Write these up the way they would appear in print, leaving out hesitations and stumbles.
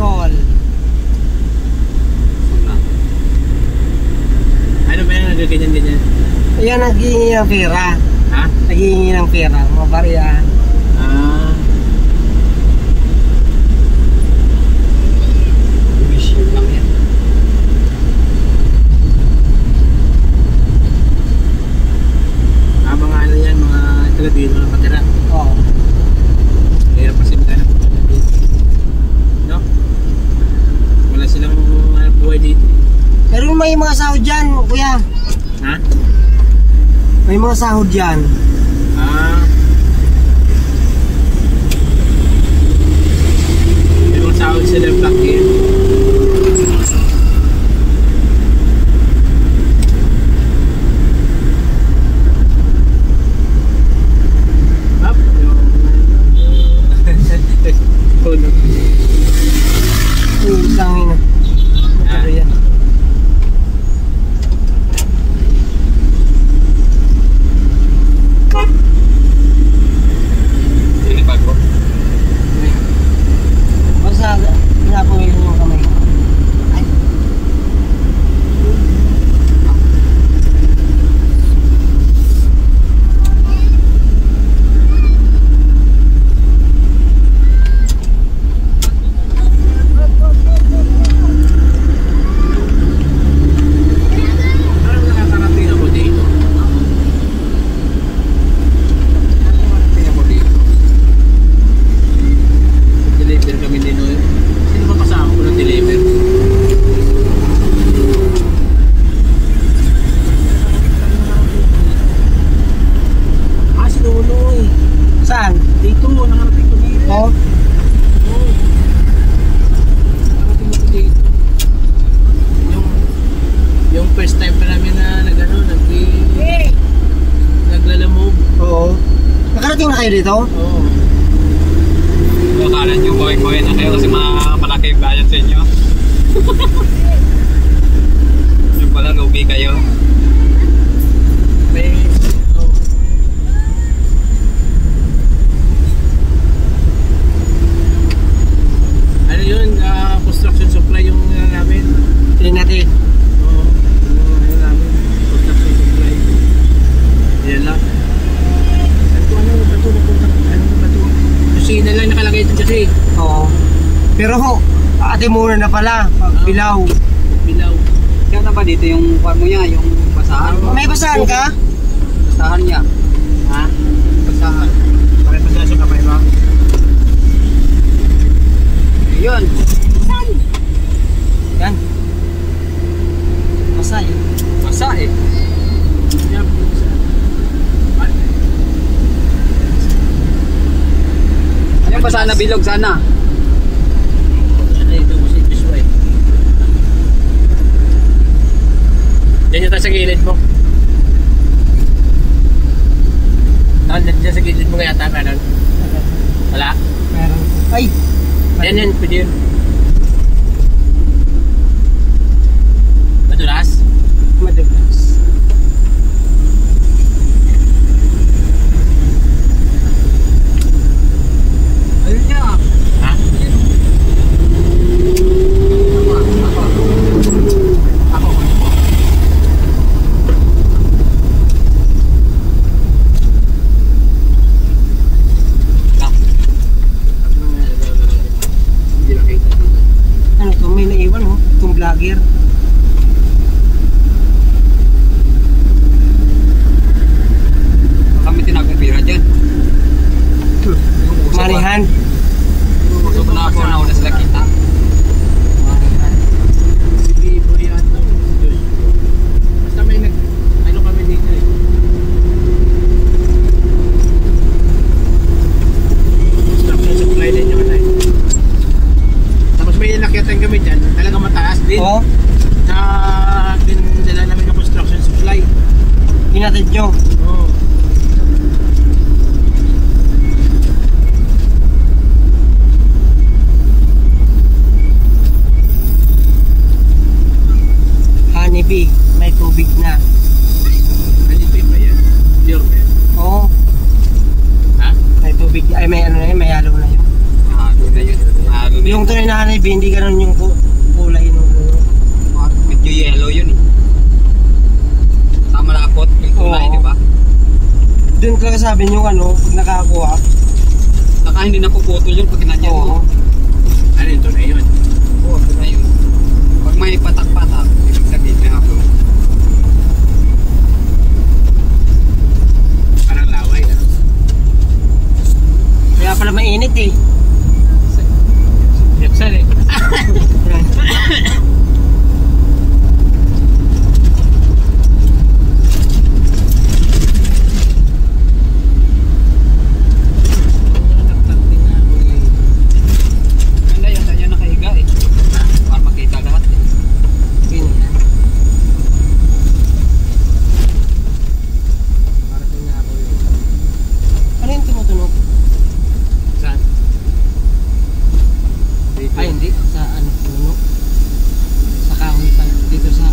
Bicol. Ano ba yan? Nagaganyan-ganyan? Ayan, naghihingi ng pera. Ha? Naghihingi ng pera. Mga barya. Ah. Mission lang yan. Mga ano yan, mga taga-dito na patira. Oo. Kaya pa sila na dito. No? Wala silang buhay dito. Pero may mga sahod dyan, kuya. Ha? May mga sahod dyan. Ah. May mga sahod sila black here. Up, tulog. Isang ina. Ano yan? Ini bago. Basta, pinapawin yung kamay. Ay. Parang nakakarating ako dito. Nakakarating ako dito. Deliver kami dito. Sino ba kasama ko ng deliver? Ah, si Nunoy. Saan? Dito, nakarating ko dito. Oo. Oo. Nakarating ko dito. Yung first time pa namin na naglalamog. Oo. Nakarating na kayo dito? Oo. Akala nyo buhay-buhay na kayo kasi malaki yung bayad sa inyo. Yung pala, lugi kayo. May... Oh. Ano yun? Construction supply yung namin. Tingnan natin. Oo. Ano namin? Construction supply. Yan lang. Ano ba ito? Kusina lang nakalagay ito kasi. Oo. Pero ho, ate muna na pala. Bilaw. Bilaw. Kaya na ba dito yung farm mo niya, yung basahan? May basahan ka? Basahan niya. Ha? Basahan. Pakita siya sa kamay mo. Yun. Yan. Masay. Basa eh. Yan. Ano yung basahan na bilog sana? Ano ito mo si Bisway? Yan yung tayo sa gilid mo. Diyan sa gilid mo kaya tama nun? Wala? Meron. Ay! Yan, pwede yun. Madulas? Madulas. Ayun niya. Ha? Ako. Hindi lang kita dito. Ano to? May naiwan ho. Itong vlogger. Kami tinagpapira dyan. Marihan. Gusto ko na ako na una sila kita. Si Bibo yata. Basta may ano kami dito eh. Construction supply din yung ano eh. Tapos may ilakyatan kami dyan. Talagang mataas din. Oo. Na dinala namin ng construction supply. Hinatid nyo. Oo. TV, hindi ganun yung kulay nung Medyo yellow yun eh. Tama lapot yung kulay, Oo. di ba? Doon talaga sabi nyo pag nakakuha. Saka hindi napuputol yun pag nandiyan mo. Ano ito na yun? Oo, ito na yun. Pag may patak-patak, ibig sabihin may hapon. Parang laway. Ano? Kaya pala mainit eh. Yapsan eh. Ganda yun, saan yun nakahiga eh. Para makita lahat eh. Yun yan. Parating nga ako yun. Ano yung tumutunog? Saan? Dito. Ay hindi, sa puno. Sa kahoy pa. Dito sa...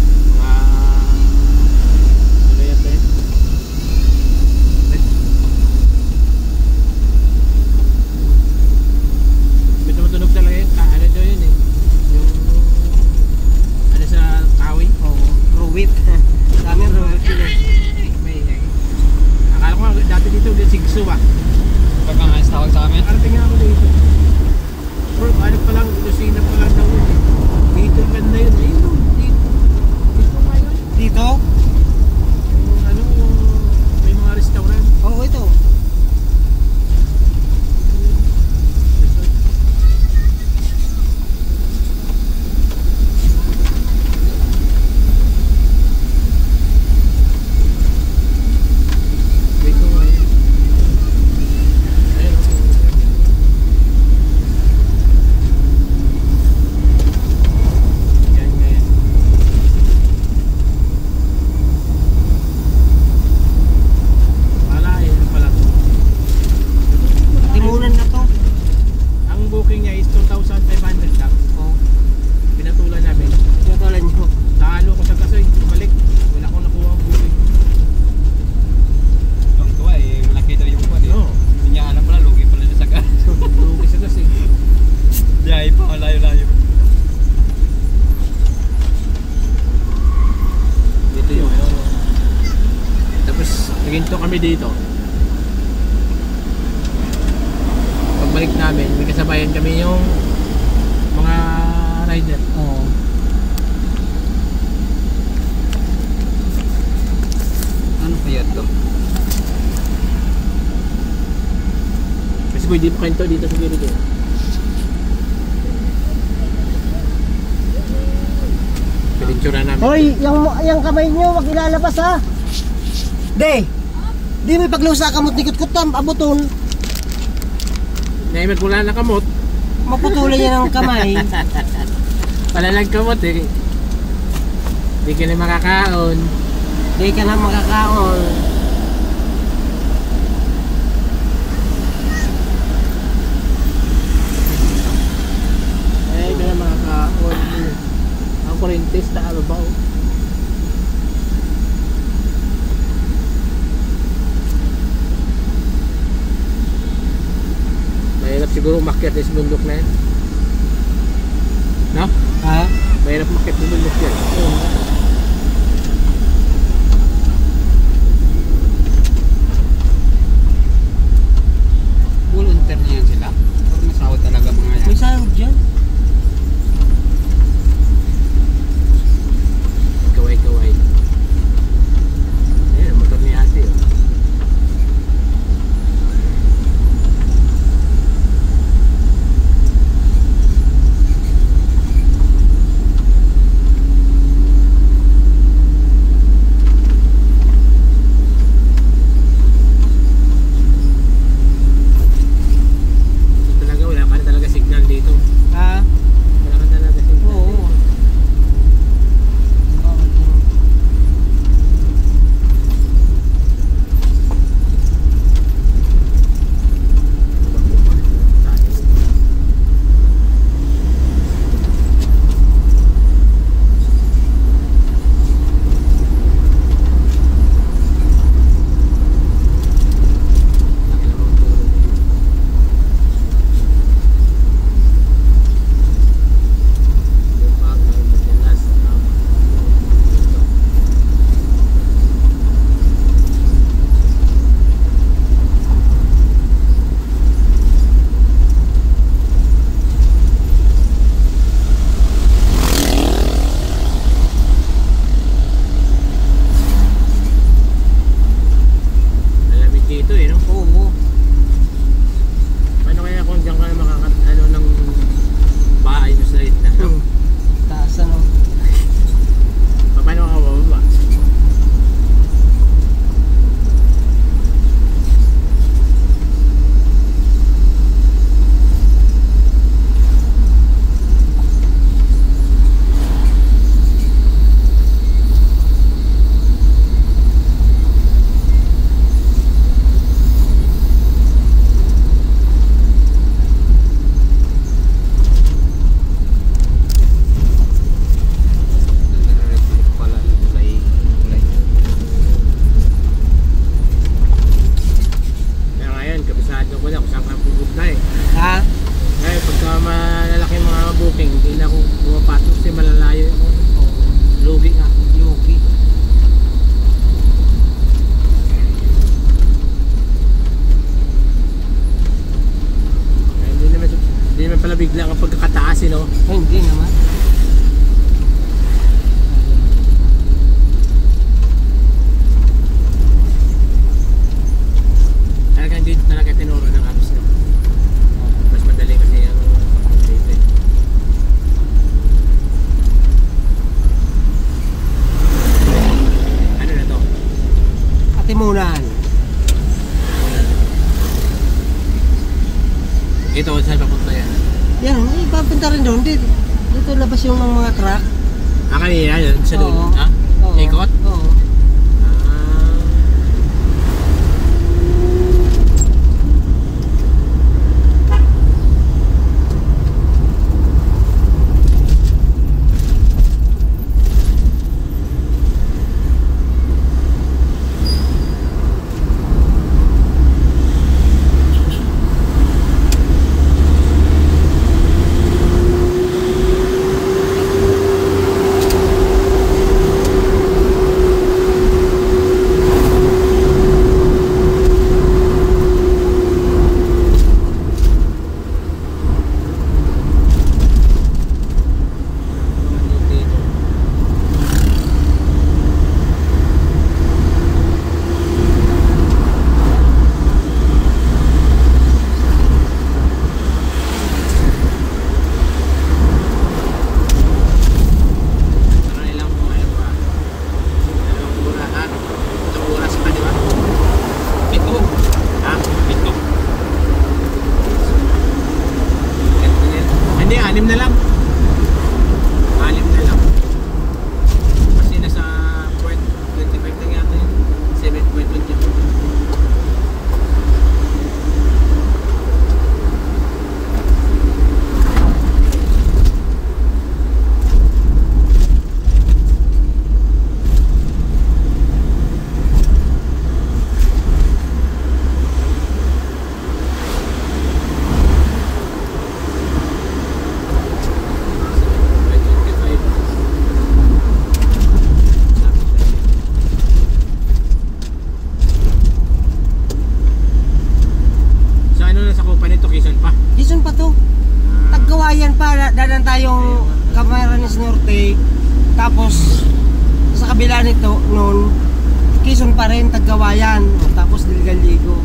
Ano yan tayo? May tumutunog talaga yun. Ano daw yun eh. Yung... Ano sa kawi? Oo, ruwit. Daming ruwit yun eh. May... Akala ko nga dati dito sigso ba? Pag ang ayos tawag sa amin. Nakarating nga ako dito. Bro, ano pa lang, lusina pa lang daw yun eh. Dito ganda yun. Ayun no, dito. Dito nga yun. Dito? Yung may mga restaurant. Oo, ito. Dito nga yun. Ayun. Yan nga yan. Wala, yun pala. Timunan na to. Ang booking niya is 2,500 lang. Oo. Pinatulan namin. Tinatulan nyo. Talo ko sa kasoy, bumalik. Wala akong nakuha ang booking. Yung tuwa eh, malaki daw yung kuwan eh. Oo. Hindi niya alam pala, lugi pala siya sa gas. Lugi sa gas eh. Biyahe pa, layo-layo. Dito yun. Tapos naginto kami dito. Pagbalik namin, may kasabayan kami yung mga rider. Oo. Ano kaya ito? Kasi boy, di pa kwento dito sa gilid eh. Pinintura namin. Hoy, yung kamay nyo, wag ilalabas ha. De! Di may paglusa kamot nikot-kot tam, abuton. Naimat mula na kamot. Maputulan yan ang kamay. Palalag kamot eh. Di ka na makakaon. Di ka na makakaon. Eh, ka na makakaon. Ang kurintis, taalo ba oh. Mahirap siguro umakyat sa bundok na yan. No? Ha? Mahirap umakyat sa bundok yan. Volunteer niyan sila? Or may sahod talaga mga yan? May sahod dyan. Kaway-kaway. Ayan, motor ni ate oh. ako pumapato kasi malalayo ako. Lugi nga. Yuki. Hindi naman pala bigla ang pagkakataas eh, no? Ay, hindi naman. Talaga hindi talaga tinuro ng apps, no? Mas madali kasi ang dito eh. Ano na to? Katimunan. Ito, saan papunta yan? Yan, ipapunta rin doon. Dito labas yung mga truck. Ah, kanina yun? Sa doon? Oo. Ha? Oo. Ikot? Oo. Ah. Anim na lang. Anim na lang. Kasi nasa 0.25 lang yata yun. 7.25. Quezon pa to. Tagkawayan pa. Dadan tayong Camarines Norte. Tapos sa kabila nito noon Quezon pa rin, Tagkawayan. Tapos Dilgaligo.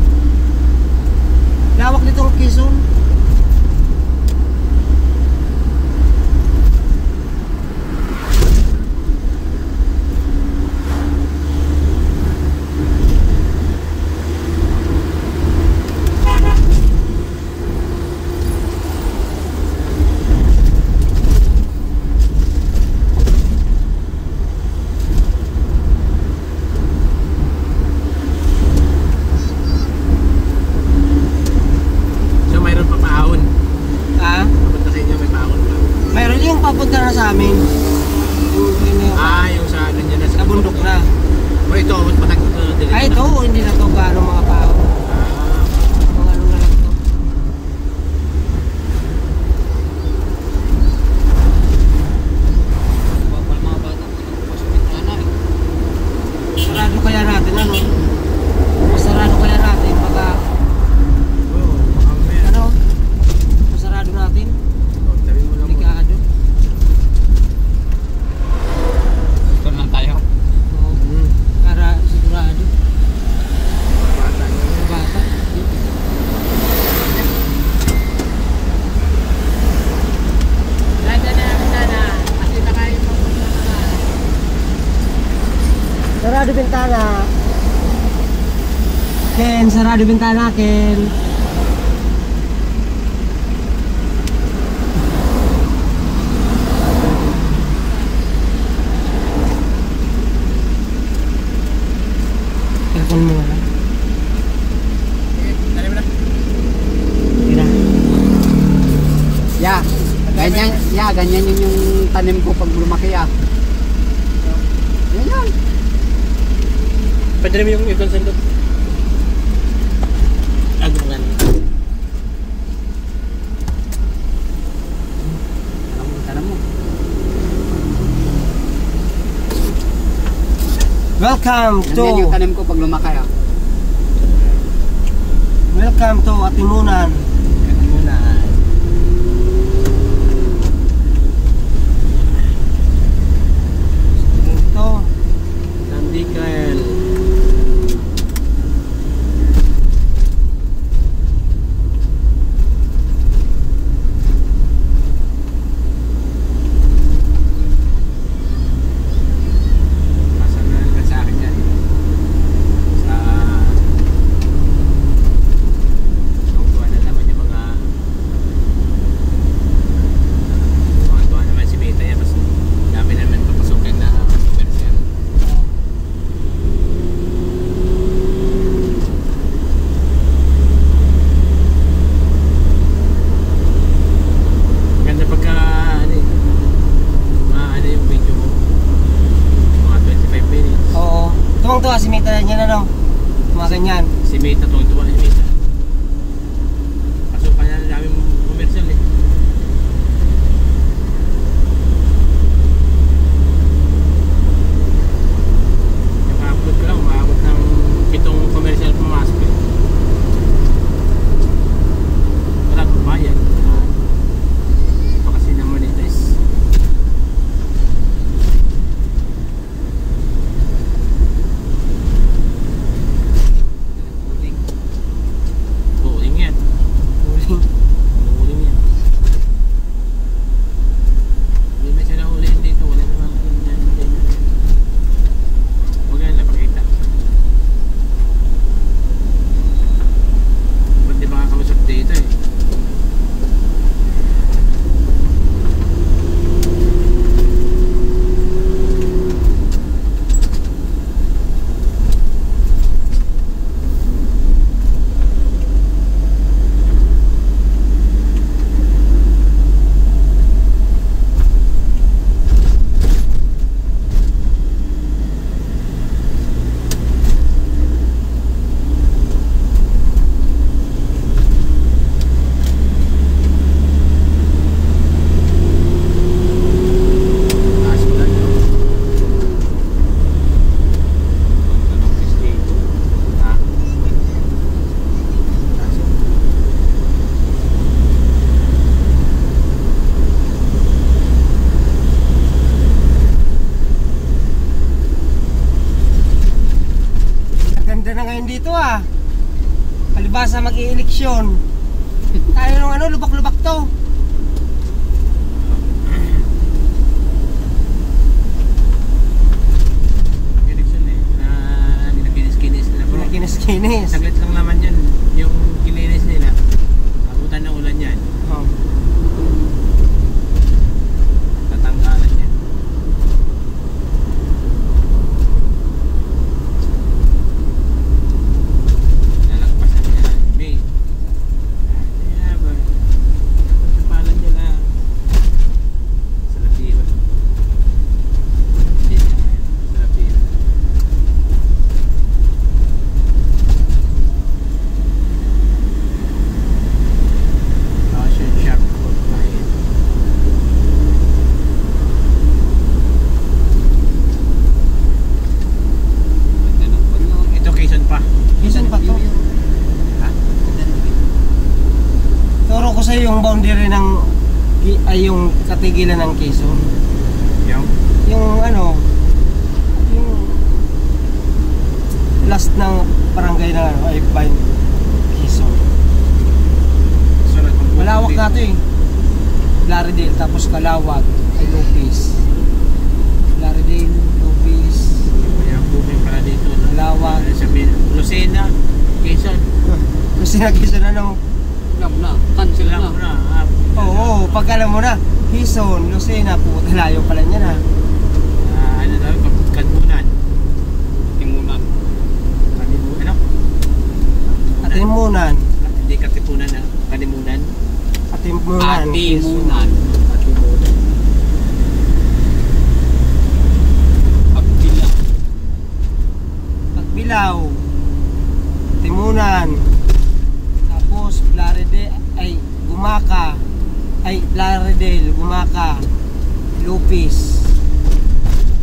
Lawak nitong Quezon. Papunta na sa amin. Yung sa ganyan na sa bundok na. O ito, patag dito. Ay, ito, hindi na to gaano mga pao. Mga ano na lang to. Bapal mga bata ko nang bukas yung bintana eh. Sarado kaya natin, ano? Masarado kaya natin, baka ano? Masarado natin. Delikado. Doon lang tayo. Para sigurado. Bata. Bata. Kasi nakain mo na. Sarado bintana. Ken, sarado bintana, Ken. Telepon mo na lang. Dali mo na. Tira. Ganyan yun yung tanim ko pag lumaki ah. Yan yan. Pwede rin yung ibang sandok. Agungan. Tanam mo. Welcome Ganyan yung to tanim ko pag lumaki ah. Welcome to Atimunan. Atimunan. Ito. Tandikael. Pasanan ka sa akin yan. Sa tuwa na naman yung mga tuwa naman si Beta yan. Mas dami naman papasukin na commercial. Ganda pagka ano eh, ano yung video mo, mga 25 minutes. Oo. Tuwang-tuwa si Mita niya na no. Mga ganyan. Si Meta, tuwang-tuwa si Meta. Pasukan na daming commercial eh. Naka-upload ko lang, umaabot ng 7 commercial pumasok eh. Wala kong bayad. Ito kasi na-monetize. Huling yan. Huling yan. Hindi na siya nahulihin dito. Wala naman yan. Huwag yan napakita. Ba't di makakalusap dito eh? Taas ko lang yun. Ang tanong is dito. Ha? Taas yun. Ganda na ngayon dito ah. Palibasa mag-i-eleksyon. Tayo nung ano, lubak-lubak to. Election eh, na ninakinis-kinis nila bro. Kinis-kinis. Saglit lang naman yun, yung kilinis nila. Abutan ng ulan yan, Oh. tatanggalan yan. Nalagpasan niya, May. Yeah, boy. Sa palan nila. Sa Lapiwa. Hindi na yan, sa Lapiwa. Ocean Shark Food Client. Ganda ng puno. Ito Quezon pa. Quezon pa to. Ha? Ganda ng view. Turo ko sa'yo yung boundary ng ay yung katigilan ng Quezon. Yung? Yung ano, yung last ng barangay na ano, ay Pine Quezon. Sunod pang Malawak na to eh. Laredale, tapos Calawag, ay Lopez. Laredale, Lopez, Yung booming pala dito. No? Calawag. Sabihin, Lucena, Quezon. Kasi na Quezon ano? Alam na, cancel Alam na. mo na. Oo, pag alam mo na, Quezon, Lucena, puta layo pala niya na. Ano daw, Kadbunan. Timunan. Kalimunan. Ano? Atimunan. Hindi Katipunan na. Kalimunan. Atimunan. Atimunan. Katimunan. Pagpila. Pagbilaw. Atimunan. Tapos Laredale, ay Gumaka. Ay Laredale, Gumaka. Lopez.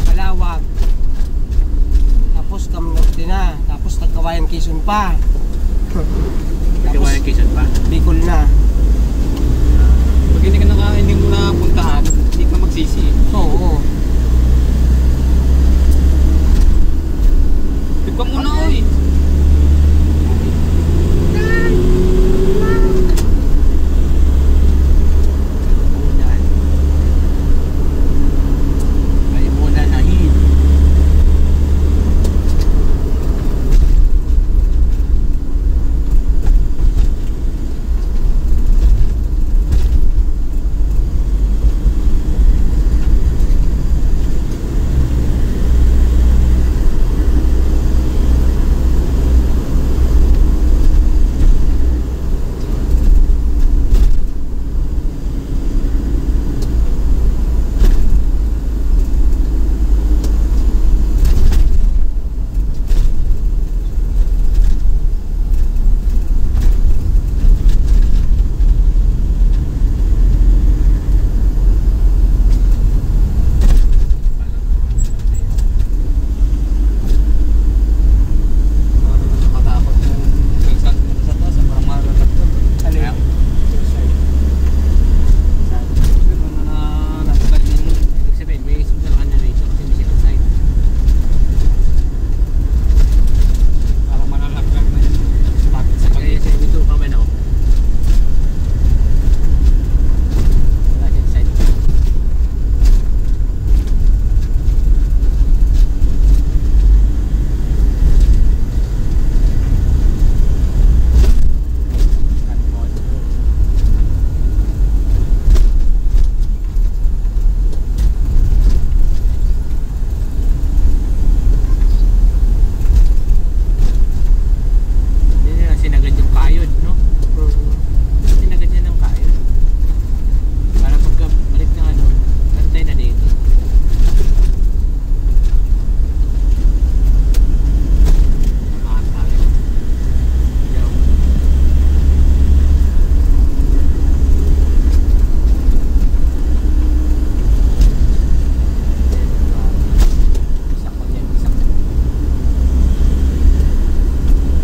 Calawag. tapos Cam Norte na, tapos Tagkawayan Quezon pa. Nagawa yung Quezon pa. Bicol na. Pag hindi mo na puntahan, hindi ka magsisi. Oo. Tip ka muna, oy. Ay muna nahin. Nakatakot yung sa taas, parang malalagdag. Ayaw. Ibig sabihin, may signal ka na razor kasi may second side. Parang malalagdag na yun. Bakit sa Kaya sa ito ka ba na ako? Wala second side. Hindi na sinagad yung kayod, no? Sinagad niya ng kayod. Para pagka balik ng ano, kantay na dito. Tayo. Yaw. Isak ko yan, isak.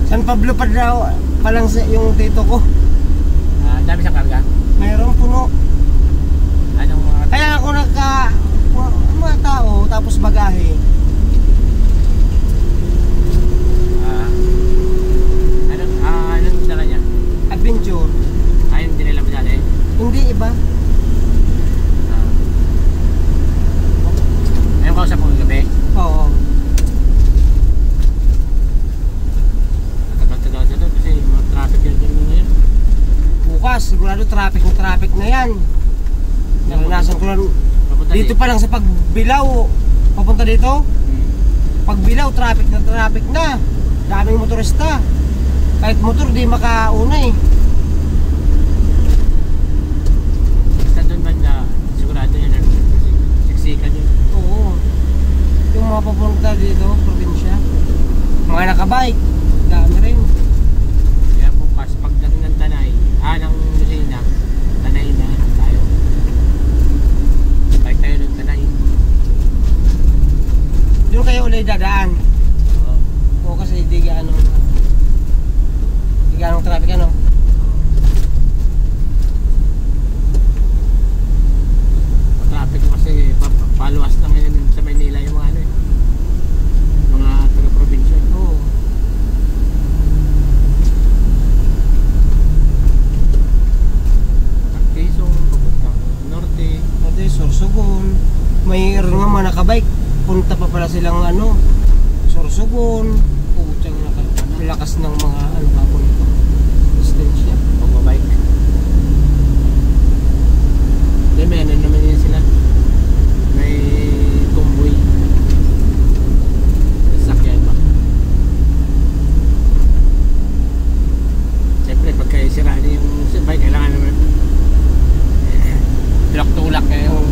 San Pablo pa daw palang yung tito ko. Dami sa karga. Mayroong puno. Anong mga Kaya ako mga tao, tapos bagahe. anong dala niya? Adventure. Ayun, hindi nila madali. Hindi iba. Ayun kausap mo gabi. Oo. Tagal-tagal sa doon kasi mga traffic yan din ngayon. Bukas, sigurado traffic na yan. Naranasan ko lang. Papunta Dito pa lang sa Pagbilaw, papunta dito. Pagbilaw, traffic na. Daming motorista. Kahit motor, di makauna eh. Basta doon banda, sigurado yun. Siksikan yun. Oo. Yung mga papunta dito, probinsya. Mga nakabike, dami rin. Kaya bukas, pagdating ng Tanay, ng Lucena, Tanay na tayo. Balik tayo ng Tanay. Doon kayo ulit dadaan. Oo. Oo, kasi di gaano traffic ano. Traffic kasi paluwas na ngayon sa Maynila yung mga ano eh. Mga taga-probinsya. Oo. Quezon, papuntang Norte. Dati, Sorsogon. Mayroon nga mga nakabike. Punta pa pala silang Sorsogon. Putsang lakas ng mga hapon ito. Distansya. Pagbabike. Hindi, may ano naman yun sila. May convoy. Sasakyan ba? Siyempre, pagka siraan yung bike, kailangan naman tulak-tulak kayo.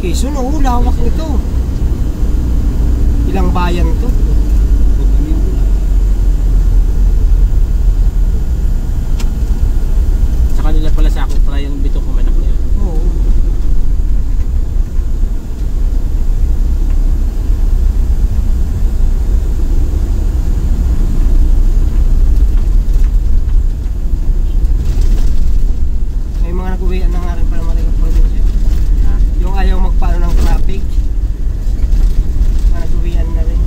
Quezon, oo, lawak nito. Ilang bayan to? Sa kanila pala sa ako pala yung bitok ng manak niya. Oo. May mga nag-uwian na nga rin pala Maligay Provincia. Yung ayaw magpaano ng traffic. Mga nag-uwian na rin.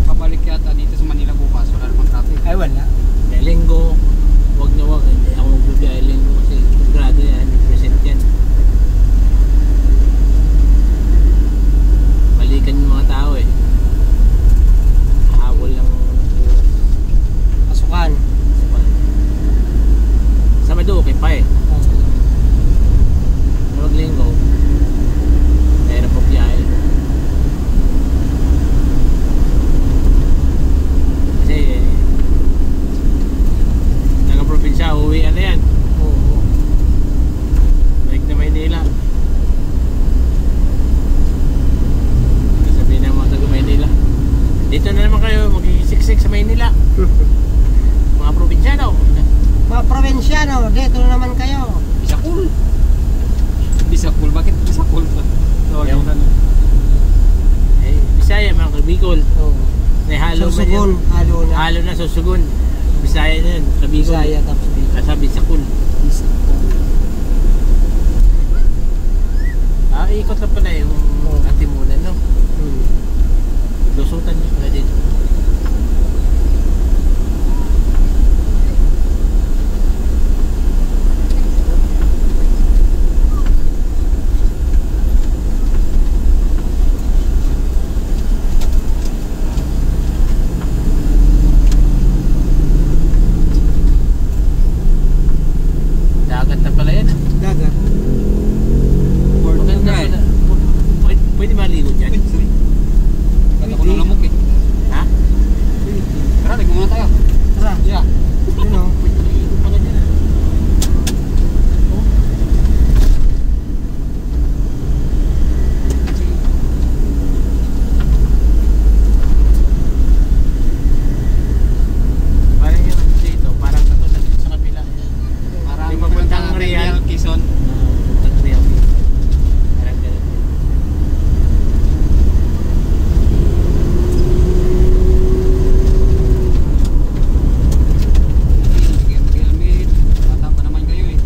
Pabalik yata dito sa Manila bukas, wala namang traffic. Ay wala. May linggo, wag na wag. Hindi ako magbibiyay linggo kasi grado yan, present yan. Balikan yung mga tao eh. Hahabol lang Pasukan. Sabado, okay pa eh. Wag linggo, mayroon po biyahe. Kasi taga-probinsya, uwian na yan. Oo. Balik na Maynila. Sabihin ng mga taga-Maynila, dito na naman kayo, magkikisiksik sa Maynila. Mga probinsyano. Mga probensyano, dito na naman kayo. Bisakul. Bisakul, bakit Bisakul? Ayaw. Eh, Bisaya, mga Bicol. Oo. May halo man Susugon, yun. halo na. Halo na, susugon. Bisaya na yun, Bicol. Bisaya tapos dito. Kasabi sa Kul. Ikot lang pala yung Katimunan, no? Lusutan nyo pala dito. Dagat na pala yan, ah. Dagat. Maganda pala. Pwede maligo dyan? Kata ko ng lamok eh. Ha? Tara, nagmo muna tayo. Tara, Yeah. yun o. Pwede maligo pala dyan, ah. Oh. Parang yung ano dito, parang katulad dito sa kabila. Parang Yung papuntang Real. Quezon. Papuntang Real. Parang ganun din. Sige, mag-helmet. Bata pa naman kayo eh.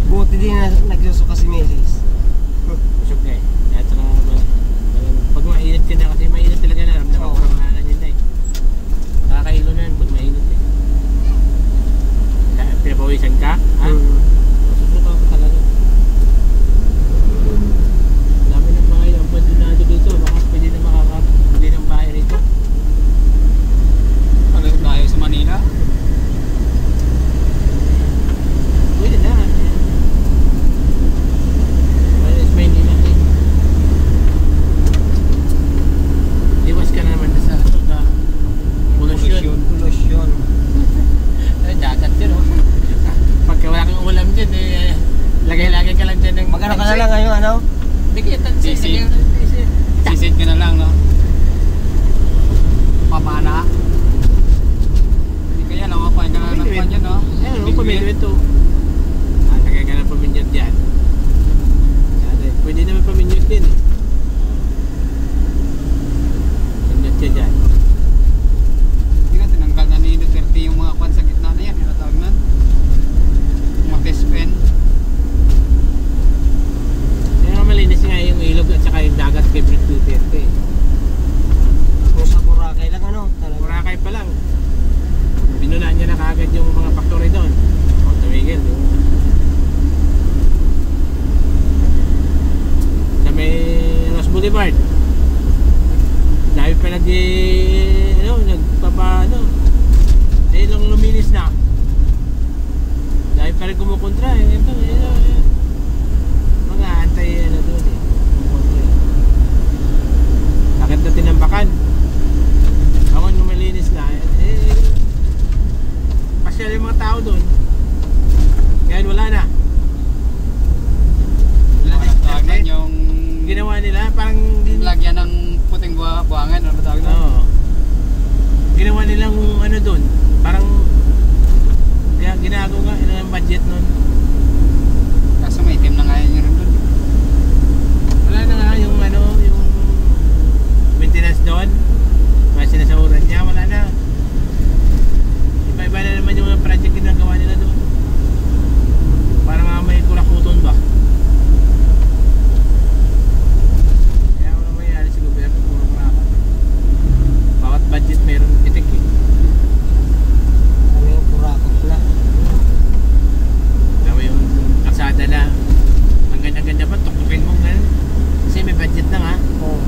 Buti din na nagsusuka si Mrs. Busog na eh. Kaya saka pag mainit ka na kasi mainit talaga na ramdaman ko ng hangin yun na eh. Nakakailo na yun pag mainit eh. Kaya pinapawisan ka? Ha? Susuka ko talaga. Dami ng bahay ang bandunado dito. Baka pwede na makakapili ng bahay rito. Ano tayo sa Manila? Pwede na. Malis Maynila eh. Iwas ka na naman sa polusyon. Polusyon. Dagat yun oh. Pagka wala kang ulam dyan eh, lagay-lagay ka lang dyan ng Magkano ka na lang ngayon, ano? bigyan tansin. Sisid. Sisid ka na lang, no? Pamana. Hindi kaya lang, mapain ka na ng pan yan, no? Ayun, Big pamilya wheel. ito. Tagay ka ng pamilyat dyan. Pwede naman pamilyat din eh. Pamilyat ka dyan. Hindi nga, tinanggal na ni Duterte yung mga kwan sa gitna na yan, tinatawag na. Mga test pen. Kaya nga malinis nga yung ilog at saka yung dagat kay Brett Duterte eh. Kung sa Boracay lang, ano? Talaga. Boracay pa lang. Binunaan niya na kaagad yung mga factory doon. O tumigil. Sa may Ross Boulevard. Dahil pa eh lang luminis na. Dahil pa rin kumukontra eh. Ito, mga tayo ano doon eh. Bakit na tinambakan? Ako nung malinis na, pasyal yung mga tao doon. Ngayon wala na. Wala na yung tawag nun, yung Ginawa nila, parang... lagyan ng puting buwangan, ano ba tawag nun? Oo. Ginawa nilang ano doon, parang ginagawa nga ng budget nun. Kaso may itim na nga yun rin dun. Wala na nga yung ano, yung maintenance doon. Mga sinasahuran niya, wala na. Iba-iba na naman yung mga project ginagawa nila doon. Parang nga may kurakuton ba? Kaya wala mayayari sa gobyerno, puro mga bawat budget mayroon itik eh. Ano yung kurakot na. Kaya yung kalsada na ang ganda-ganda pa, tuktukin mo nga. Kasi may budget na nga. Oh.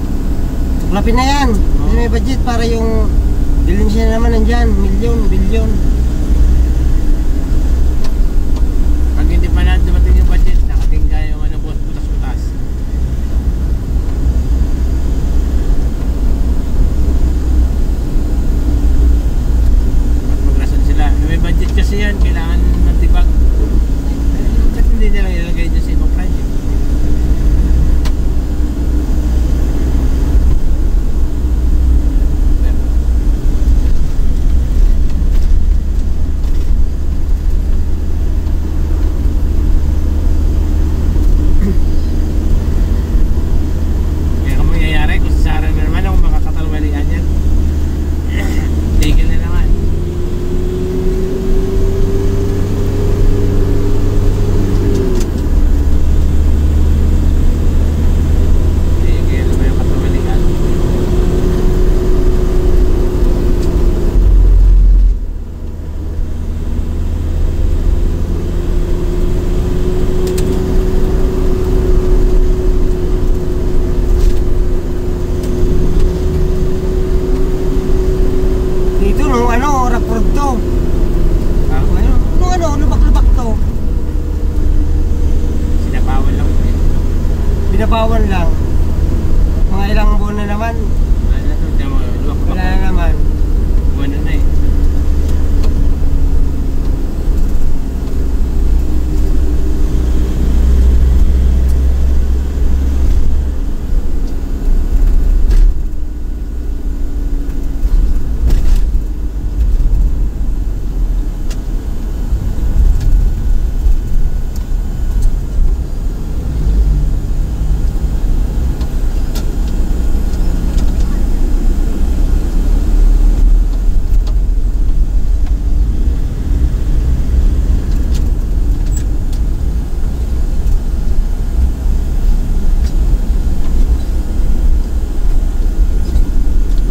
Tuklapin na yan. Kasi may budget para yung bilhin siya naman nandyan. Milyon, bilyon. Pag hindi pa na dumating yung budget, nakatingga yung ano, butas-butas. At magrasan sila. May budget kasi yan, kailangan matibag. Ba't hindi nila ilagay dyan sa ibang project? Kaya kung mangyayari, kung sa Sara na naman, kung makakatalwalian yan, tigil na naman. Tigil naman yung katalwalian. Dito nung ano, rapord to. Ah, Ano, nung ano, lubak-lubak to. sinabawan lang eh. Binabawan lang. Mga ilang buwan na naman. Ano na to, diyan mo, luwak pa Wala na naman. Buwan na eh.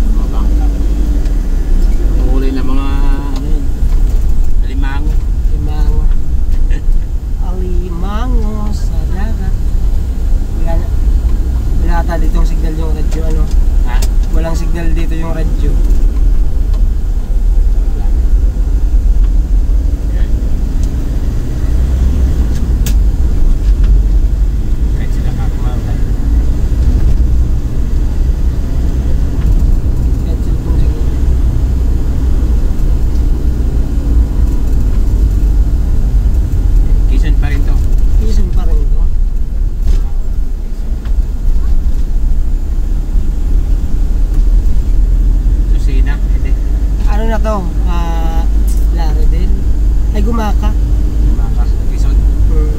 Mga bangka. Nanguhuli ng mga ano yun, alimango. Alimango. Alimango sa dagat. Wala na. Wala ata ditong signal yung radyo, ano. Ha? Walang signal dito yung radyo. Yan. Kahit sila kakumawala. Kahit cellphone siguro. Quezon pa rin to. Quezon pa rin to. Lucena, hindi. Ano na to? Laredale. Ay, Gumaka. Maka, Quezon. Hmm.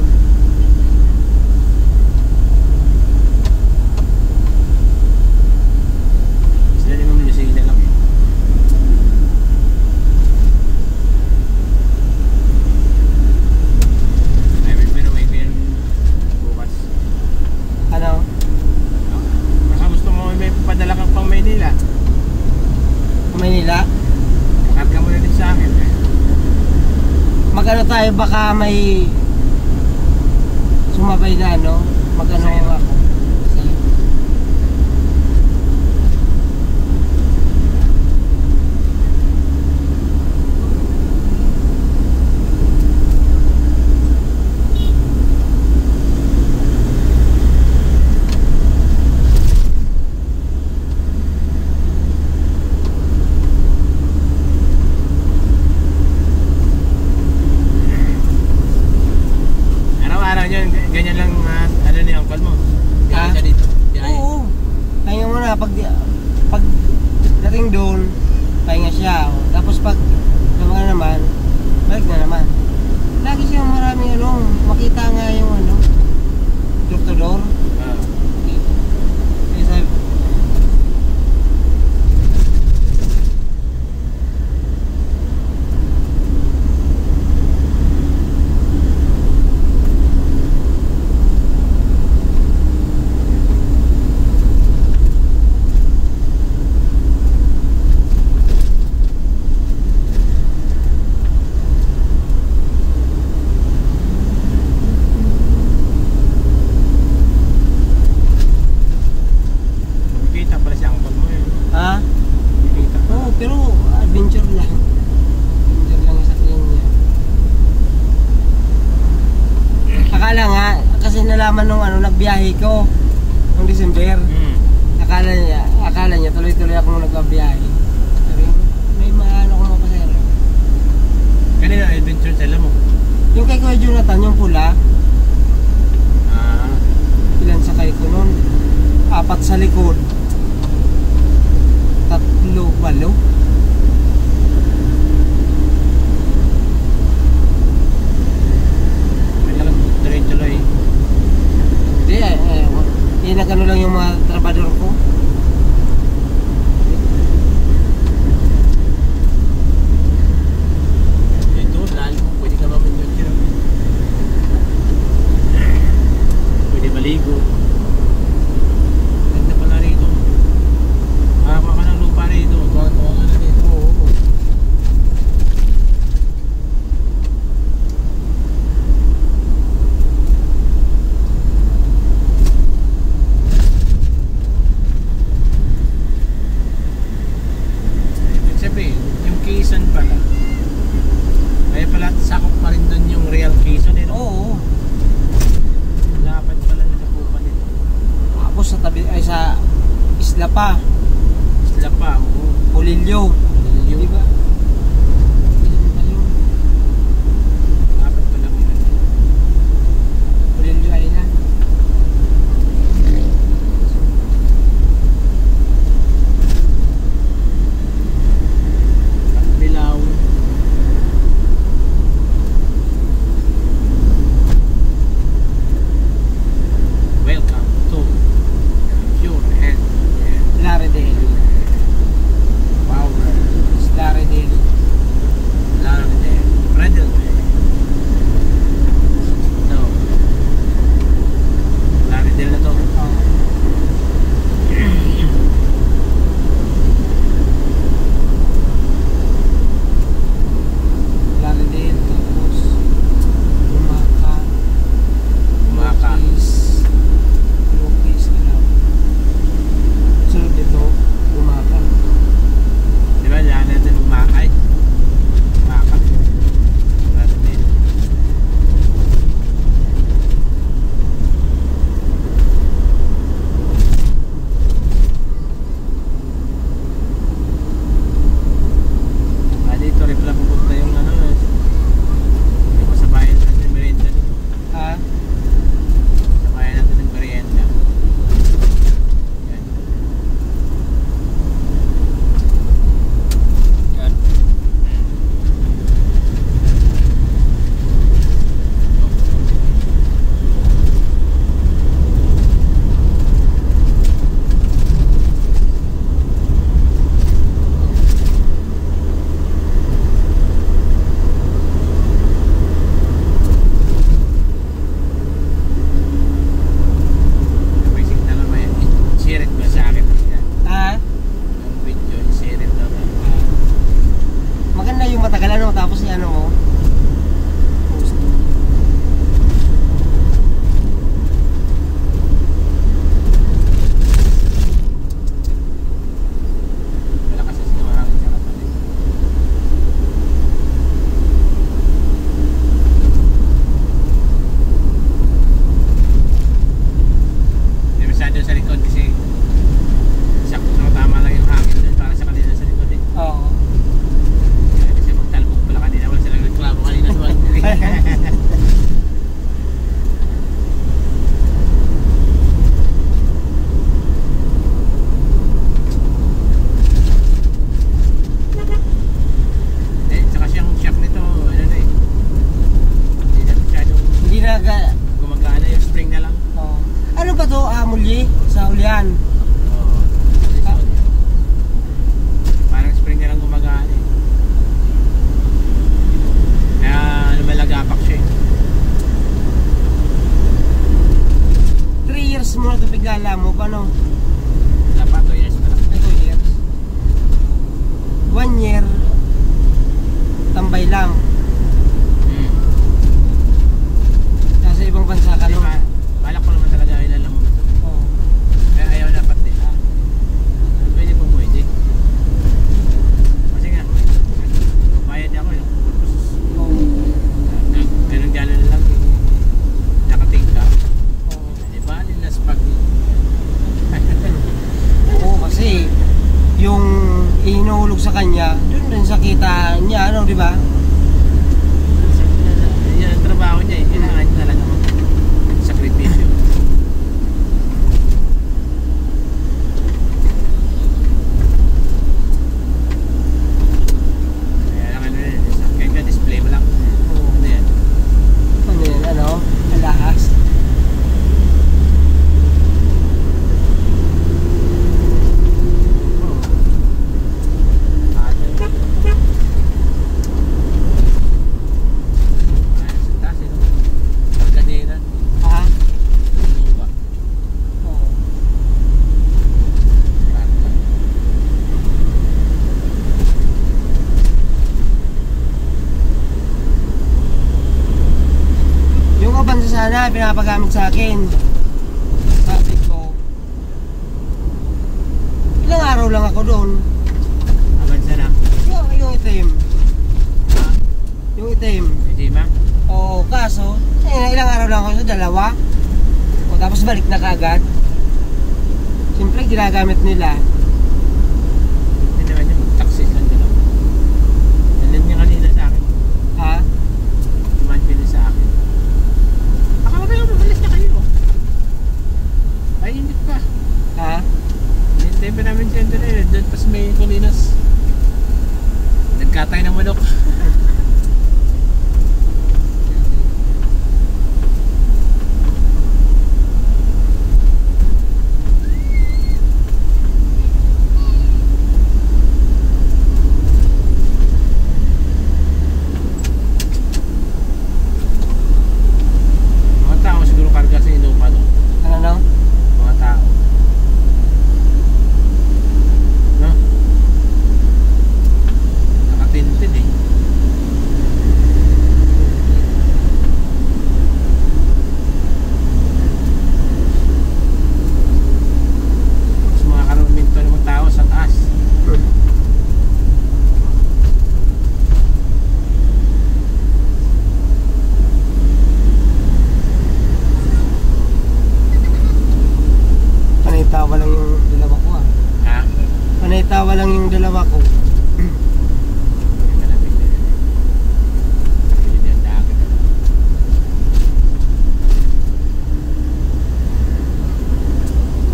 Sila rin naman Lucena lang eh. Ay, may pinuwi ko yan bukas. Ano? Baka gusto mo may padala kang pang Maynila. Manila. Kakarga mo na din sa akin eh. Mag-ano tayo, baka may sumabay na ano. Mag-ano Sa'yo. ako. Sa'yo. pag dating doon, pahinga siya. Tapos pag naman naman, balik na naman. Lagi siyang maraming makita nga yung door to door. Kaya sabi, Kita pala si angkol mo yun. ha? Kita. Oo, pero adventure lang. Adventure lang yung sakyan niya. Akala nga, kasi nalaman nung nagbiyahe ko nung December. Akala niya tuloy-tuloy ako nagbabiyahe. Pero may maano ko mga pasero. Kanina adventure sila mo. Yung kay Kuya Jonathan, yung pula, Ah. ilan sakay ko nun? 4 sa likod. 3, 8. Kanya lang tuloy-tuloy. Hindi inagano lang yung mga trabador ko. Dito, lalo mo pwede ka mamimigyan. Pwede maligo. Ganda pala rito. Haba ka ng lupa rito. Tuwa-tuwa ka na rito. Oo. Ibig sabihin, yung Quezon pala. Kaya pala sakop pa rin doon yung real Quezon eh. No? Oo. Lapad pala nila po pa nito. Tapos sa tabi ay sa isla pa, Sila pa. Oo. Polillo. Di ba? Ilan ba yun? Lapad pala nila. Polillo Island. Bilaw. Welcome to Pure and Laredale. Power. Gumagana yung spring na lang. Oh. Ano ba to? Mulye? Sa Ulian. Oo. Parang spring na lang gumagana eh. Kaya lumalagapak siya eh. 3 years mo na ito bigla mo. Paano? Dapat 2 years na lang. 2 years. 1 year. Tambay lang. Nasa ibang bansa ka Kasi no? balak ko naman talaga ilan lang mo ito. Oo. Kaya ayaw dapat nila. Pwede po pwede. Kasi nga, bayad ako yun. Oo. Ganun-ganon na lang. Nakating ka. Oo. Di ba? Nilas pag... Oo, kasi yung inuulog sa kanya, dun din sa kita niya, ano, di ba? Yan ang trabaho niya eh. Kailangan niya talaga mag-sakripisyo. Kaya lang ano yun. Kaya display mo lang. Ano yan? Ano yun, ano? Alahas. Ha? Oo. Yung kabansa sana, pinapagamit sa akin. Sabi ko, ilang araw lang ako doon. Abansa na. Yung itim. Yung itim. Hindi ma? Oo, kaso, ilang araw lang ako sa dalawa. O tapos balik na kaagad. Siyempre, ginagamit nila. Hindi naman yung mag-taxis lang dalawa. Nalan niya kanina sa akin. Ha? Tuman pili sa akin. Akala kayo, mabalis na kayo. Ay, hindi pa. Ha? Hindi pa namin siya doon eh. Doon pas may kulinas. Nagkatay ng manok. Mga tao siguro karga sa inupa no? Ano no? Mga tao. No? Nakatintin eh. Mas mga karuminto ng mga tao sa taas. Panay tawa lang yung dalawa ko ah. Ha? Panay tawa lang yung dalawa ko. Malamig na yun. Malamig na yung dagat.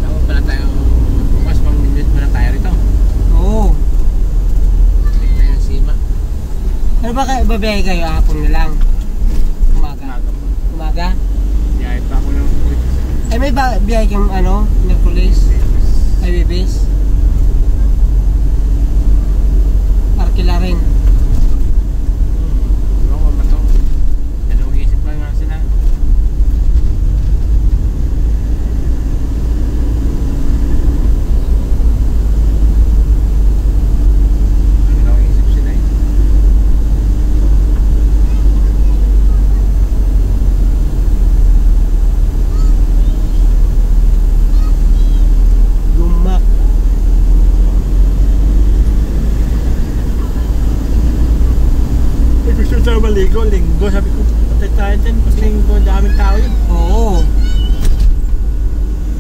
Tawag pala tayo bukas, pang minute muna tayo rito. Oo. Balik na yung sima. Ano ba kayo, babiyahe kayo hapon na lang? Umaga. Umaga po. Umaga? Yayat pa ako ng ulit. Eh may biyahe kang ano, Merkulis? Ay, Bibis? Arkila rin. Ewan ko ba ito? Dalawang isip lang nga sila. Dalawang isip sila eh. Lumak. Eh, gusto tayo maligo, linggo. Sabi ko, patay tayo dyan. Kasi linggo, daming tao yun. Oo.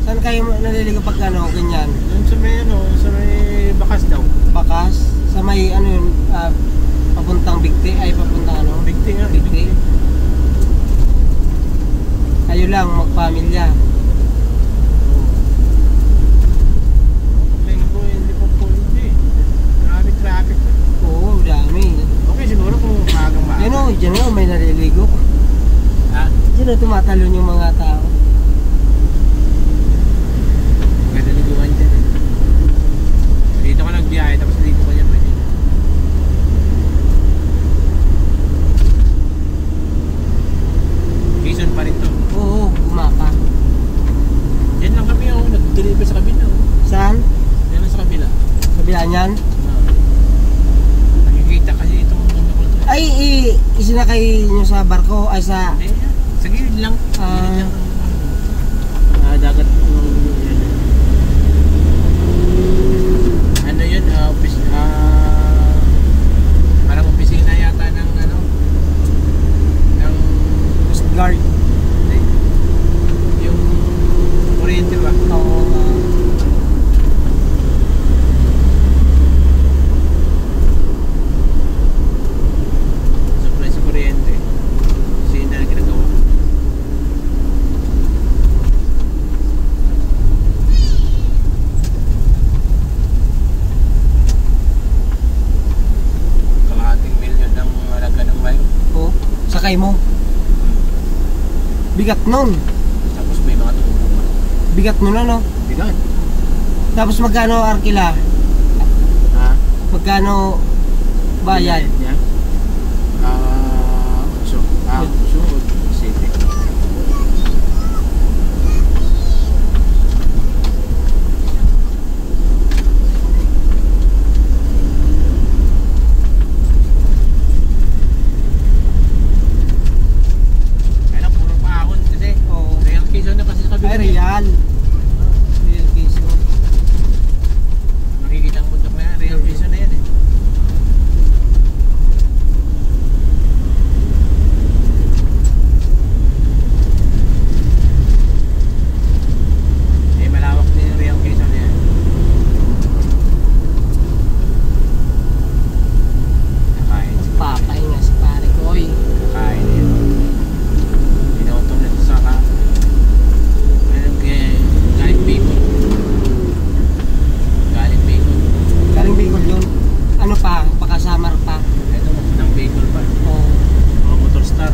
Saan kayo naliligo pag ano, ganyan? Doon sa may ano, sa may bakas daw. Bakas? Sa may ano yun, papuntang Bigti? Ay, papuntang ano? Bigti nga. Bigti? Kayo lang, magpamilya. Linggo, hindi po pwede. Maraming traffic. Oo, dami. Okay, siguro kung maagang maaga. Yan o, dyan o, may naliligo. Ha? Dyan Doon na tumatalon yung mga tao. Pwede liguan dyan eh. Dito ka nagbiyahe tapos ligo ka dyan pwede. Quezon pa rin to. Oo, gumapa. Yan lang kami oh, nag-deliver sa kabila oh. Saan? Yan lang sa kabila. Kabila niyan? Nakikita kasi itong mundo ko to. Ay, isinakay nyo sa barko, ay sa... Eh, sa gilid lang. Ah. Gilid lang. Dagat yan. Ano yun? Parang opisina yata ng ano? Ng Coast Guard. Hindi. Yung kuryente ba? Oo. Supply sa kuryente. Opisina na ginagawa. Kalahating milyon ang halaga ng bayo. Oo. Sakay mo. Bigat nun. Tapos may mga tumulong pa. Bigat nun ano. Bigat. Tapos magkano arkila? Ha? Magkano bayad? Niya? 8. 8 o 7. Kaya puro paahon kasi. Oo. Real Quezon na kasi sa kabila. Ay, real. Real Quezon. Makikita ang bundok na yan. Real Quezon na yan eh. Eh, malawak din yung Real Quezon na yan. Nakain. Papay nga si pare ko. Oy. Nakain na yun. Pinotong na ito sa ka. Anong galing Bicol. Galing Bicol. Galing Bicol yun. Ano pa? Pakasamar pa. Ito, ng Bicol pa. Oo. Mga motor star.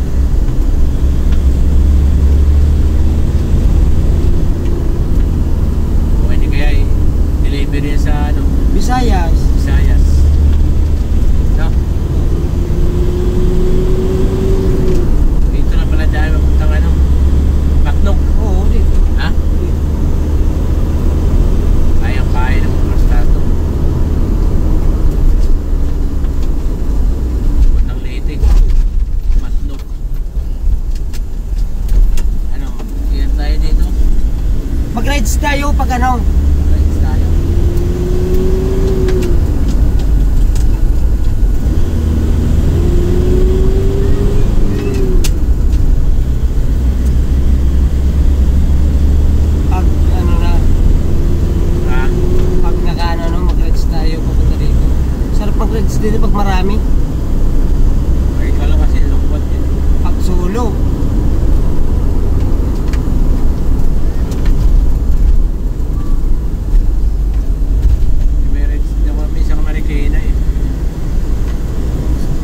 Pwede kaya i-deliver yan sa ano, Visayas. Visayas. No? Dito na pala dahil mapuntang ano, Patnog. Oo, dito. Ha? Kaya ng motor star to. Puntang Leyte. Patnog. Ano, iyan tayo dito. Mag-rides tayo pag ano. Rides tayo. Pag ano na. Ha? Pag nakaano no, mag-rides tayo papunta dito. Sarap mag-rides dito pag marami. Ay, ikaw lang kasi lungkot eh. Pag solo. May rides na kami sa Marikina eh.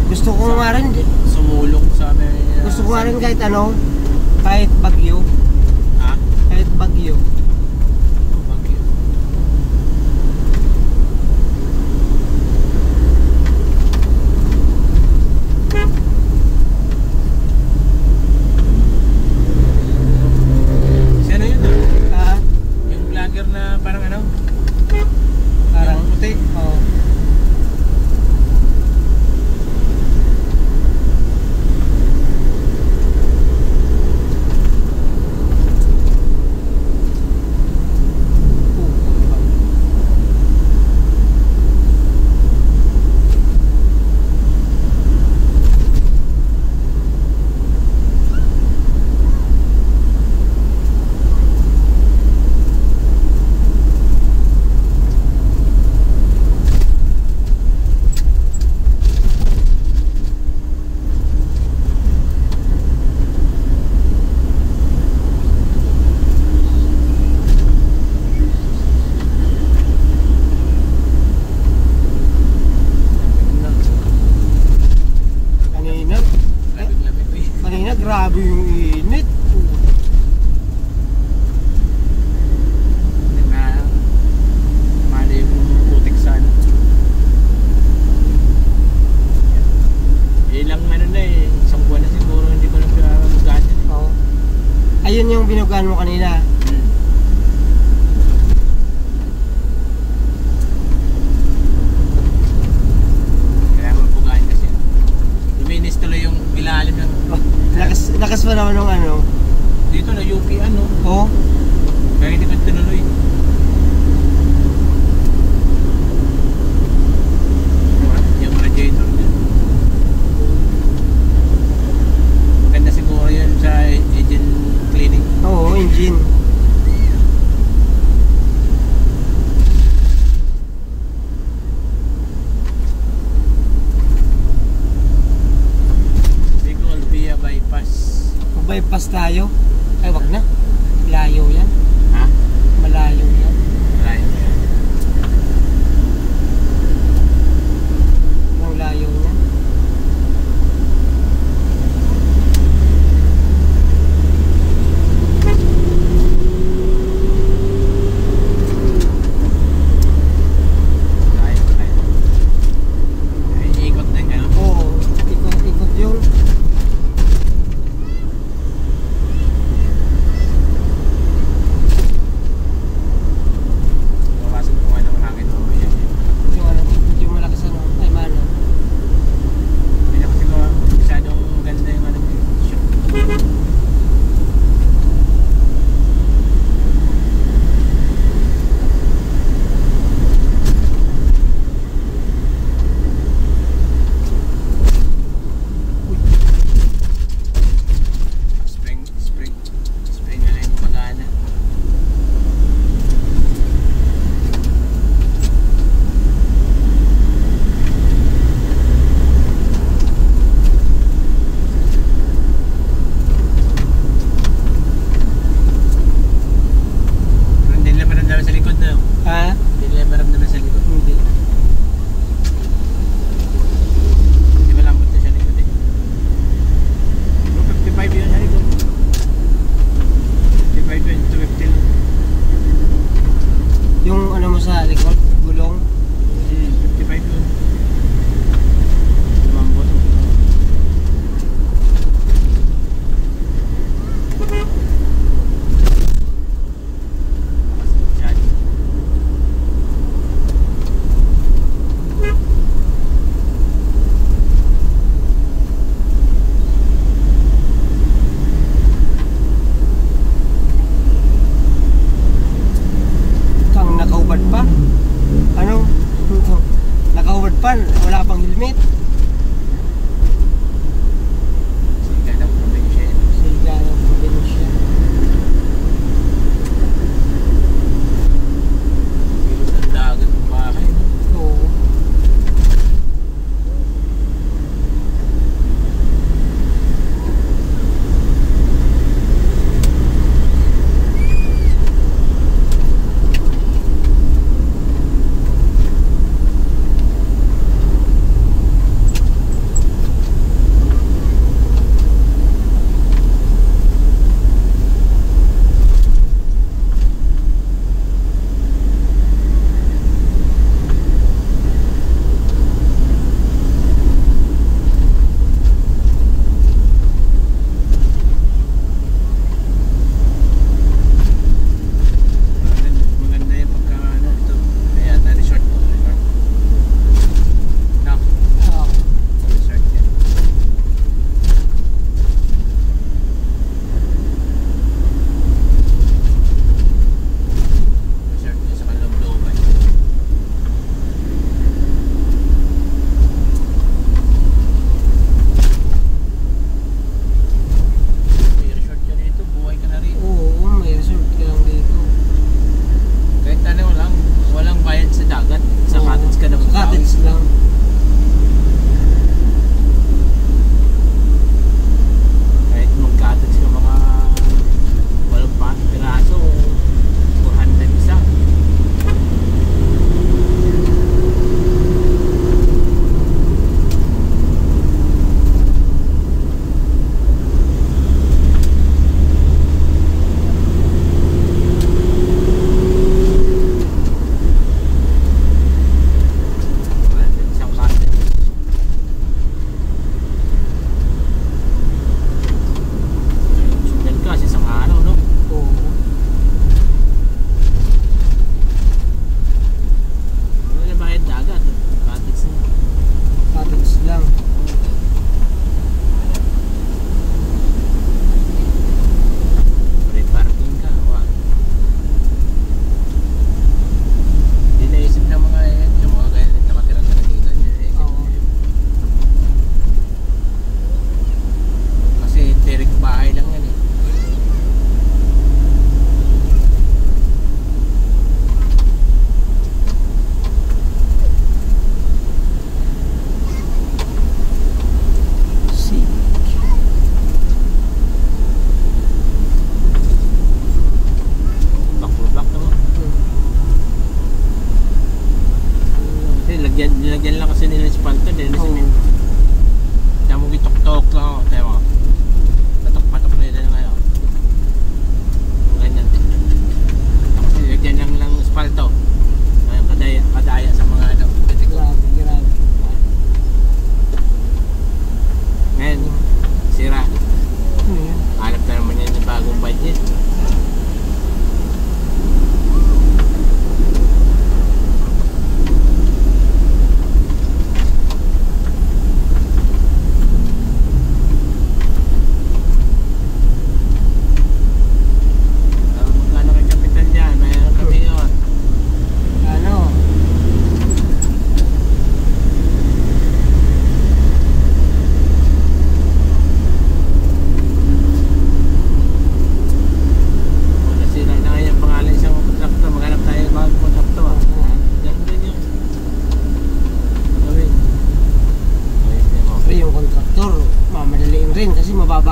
Gusto ko nga rin, Sumulong sa amin. gusto ko nga rin kahit ano, kahit bagyo. Ha? Kahit bagyo. Bagyo. Si ano yun ah? Ah, Yung vlogger na parang ano? parang Yung puti. Oo. Ayun yung binugaan mo kanina. Kaya mabugain kasi. Luminis tuloy yung ilalim ng... Lakas pa naman ng ano. Dito na UP ano. Oh, Kaya hindi ko tinuloy. Yung radiator niya. Ganda siguro yun sa engine cleaning. oo, engine. Bicol via bypass. Bypass tayo. Ay, wag na. Layo yan. Ha? Malayo yan. Right. Ang layo yan. Right. Ay, ikot din ka. Oo, ikot-ikot yun. Bawasan ko nga ng hangin mo. Ayan. Medyo malakas ano. Ay, mano. Hindi ako siguro masyadong ganda yung ano. Shoot. Spring na lang magana. Pero hindi nila maramdaman sa likod na. Ha? Hindi nila maramdaman sa likod. Hindi. Hindi malambot na sa likod eh. Pero 55 yun sa likod. 55 yun, 250 lang. Yung ano mo sa likod, gulong. 55 yun. Lumambot. Yan. Kang nakaubad pa. Ano? Nakaubad pa, wala pang helmet. Siga ng probinsya yun. Siga ng probinsya. Bilis ng dagat ng bahay. No? Oo.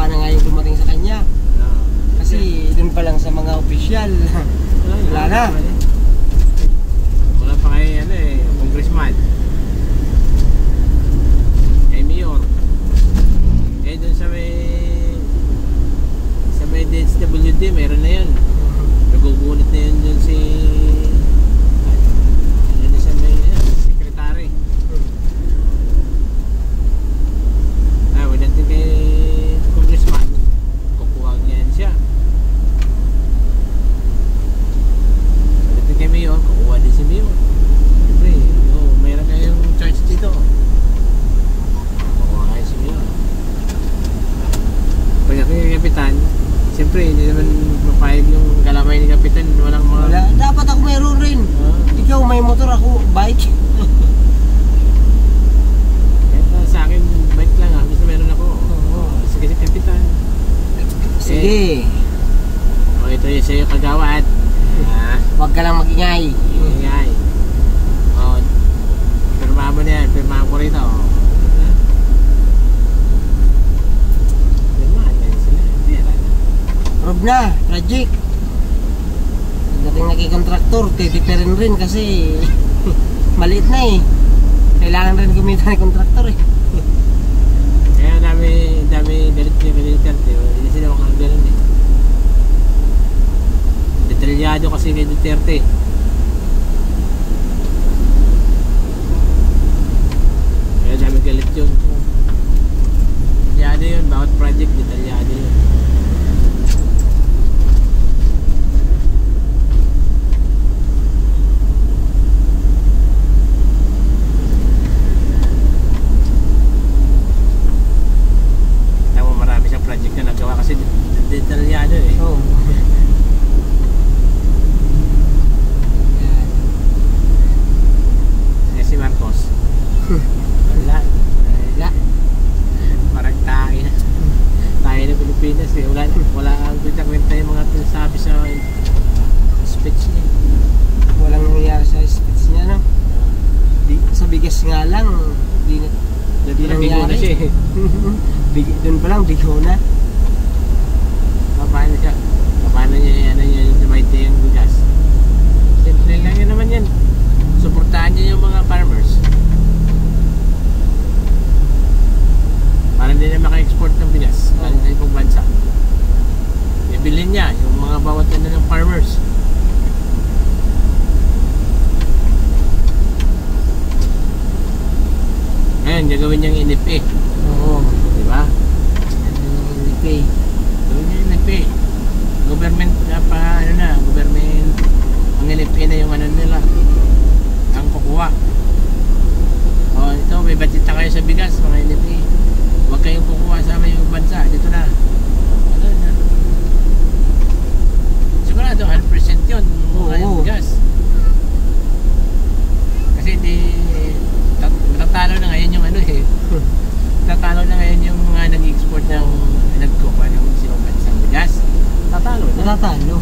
baka na nga yung dumating sa kanya. Ah. Kasi dun pa lang sa mga opisyal. Wala na. Wala pa kay ano eh, congressman. Kay mayor. Eh dun sa may DSWD, meron na yan. Nagugulit na yun dun si ano sa may secretary. Wala din kay congressman. Kukuha niya yan siya. Wala din kay mayor, kukuha din si mayor. Siyempre, mayroon na yung charge dito. Kukuha kayo si mayor. Pag ako yung kapitan, siyempre hindi naman mapahig yung galamay ni kapitan. Walang mga... Wala. Dapat ako mayroon rin. Ikaw may motor, ako bike. Kaya sa akin, bike lang ah. Gusto meron ako. Sige si kapitan. Sige. Ito yung sa'yo kagawad. Huwag ka lang mag-ingay. Ingay. Pirma mo na yan. Pirma ko rito. Pirma, yan sila. Pera na. Rob na, project. Pagdating nagkikontraktor, titipirin rin kasi maliit na eh. Kailangan rin kumita ng kontraktor eh. Kaya dami galit niya Duterte. Hindi sila makang ganun eh. Detalyado kasi kay Duterte. Kaya dami galit yun. Detalyado yun. Bawat project, detalyado yun. Marami siyang project na nagawa kasi detalyado eh. Oo. Si Marcos. Wala. Wala. Parang tayo na. Tayo na Pilipinas eh. Wala ang kwenta yung mga sabi sa speech niya. Walang nangyayari sa speech niya, no? Sa bigas nga lang, di Nabigo na siya eh. Doon pa lang, bigo na. Paano siya? Paano niya yung tumayti yung bigas? Simple lang yun naman yan. Suportahan niya yung mga farmers. Para hindi na maka-export ng bigas. Galing sa ibang bansa. Ibilin niya yung mga bawat ng farmers. Ngayon, gagawin niyang NFA. Oo. Diba? Okay. Gawin niya NFA. Government government ang NFA na yung ano nila. Ang kukuha. O ito, may budget na kayo sa bigas, mga NFA. Huwag kayong kukuha sa yung bansa. Dito na. Ano na? Sigurado, 100% yun. Yung bigas. Kasi tatalo na ngayon yung ano eh. Tatalo na ngayon yung mga nag-export ng nagkukuha ng sinong bansang bigas. Tatalo na. Natatalo.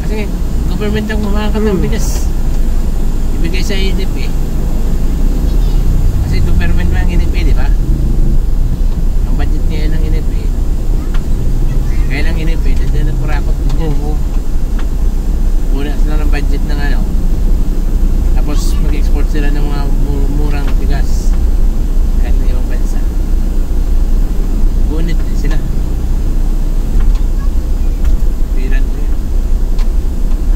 Kasi government ang mamakat ng bigas. Ibigay sa INP eh. Kasi government mo ang INP, di ba? Ang budget niya ng INP. Kaya ng INP, dito na kurakot. Oo. Una sila ng budget ng ano. Tapos mag-export sila ng mga murang bigas kahit ng ibang bansa. Gunit din sila. Piran ko yun.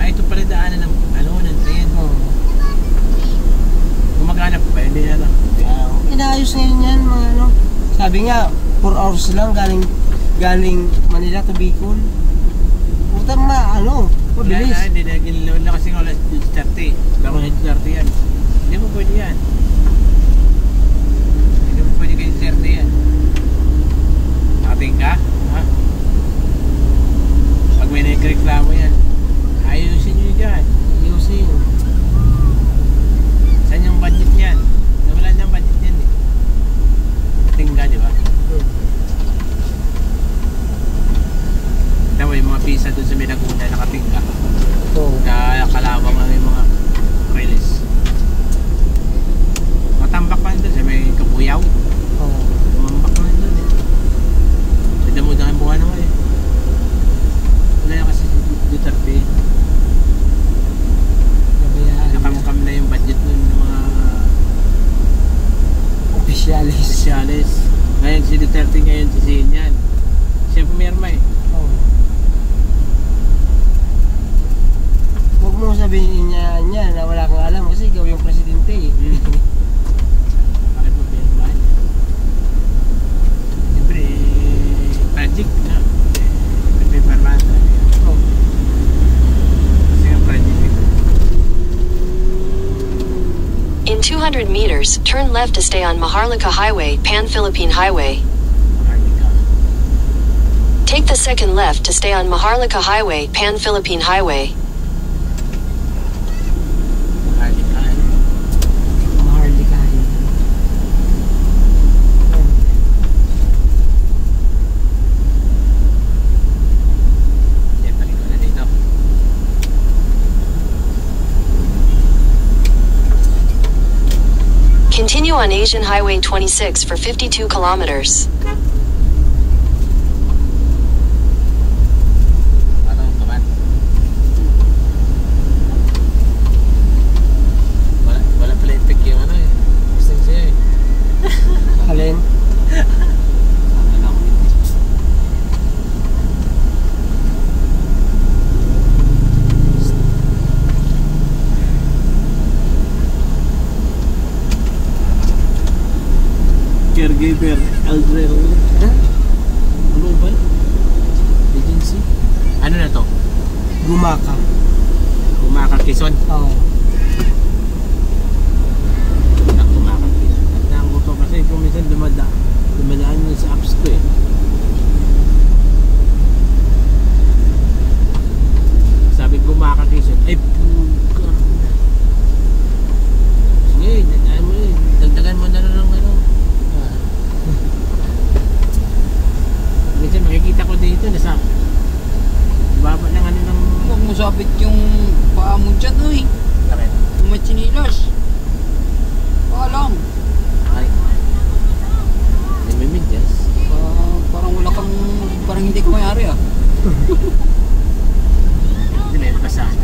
Ito pala daanan ng ng train. Gumaganap pa, hindi na lang. Inaayos ngayon yan, mga ano. Sabi nga, 4 hours lang galing Manila to Bicol. Puta mabilis. Wala na, hindi na ginilawin na kasi wala 30. Bako na 30 yan. Hindi mo pwede yan. Hindi mo pwede kayo 30 yan. Nakating ka? Ha? Pag may nagreklamo yan, ayusin nyo dyan. Ayusin. Saan yung budget niyan? Wala nang budget yan eh. Nakating ka, di ba? Tama yung mga pisa doon sa Minaguna nakating ka. Oo. Kaya kalawang lang yung mga release. Matambak pa doon sa may Kabuyaw. Oo. Tumambak pa doon eh. damo-damo buka naman eh. Wala yan kasi si Duterte. Gabayaan niya. Nakam-kam na yung budget nun ng mga Opisyalis. opisyalis. Ngayon si Duterte ngayon sisihin yan. Siya pumirma eh. Oh. Huwag mo sabihin niya na wala kang alam kasi ikaw yung presidente eh. Bakit mo pinirma? Siyempre, project na. Siyempre, parmata. Oh. Kasi yung project ito. In 200 meters, turn left to stay on Maharlika Highway, Pan-Philippine Highway. Maharlika. Take the second left to stay on Maharlika Highway, Pan-Philippine Highway. Maharlika. Maharlika. Siyempre, ko na dito. Continue on Asian Highway 26 for 52 kilometers. Parang kaman. Wala pala effect yung ano eh. Gusto siya eh. Alin? Sana lang. Caregiver, Aldrero. Global Agency. Ano na to? Gumaka. Gumaka Quezon. Oo. Ang Gumaka Quezon. At naanggo to kasi kung minsan dumadaan yun sa apps ko eh. Sabi Gumaka Quezon. Ay puka. Sige, dagdagan mo na lang ng ano. Minsan makikita ko dito nasa baba ng ano ng Huwag mo sabit yung paa mo dyan, uy. bakit? Kung may chinilas. Paalam. Ay. Nagmimidyas. Parang wala kang, parang hindi ka mayari ah. Hindi na yung basahan.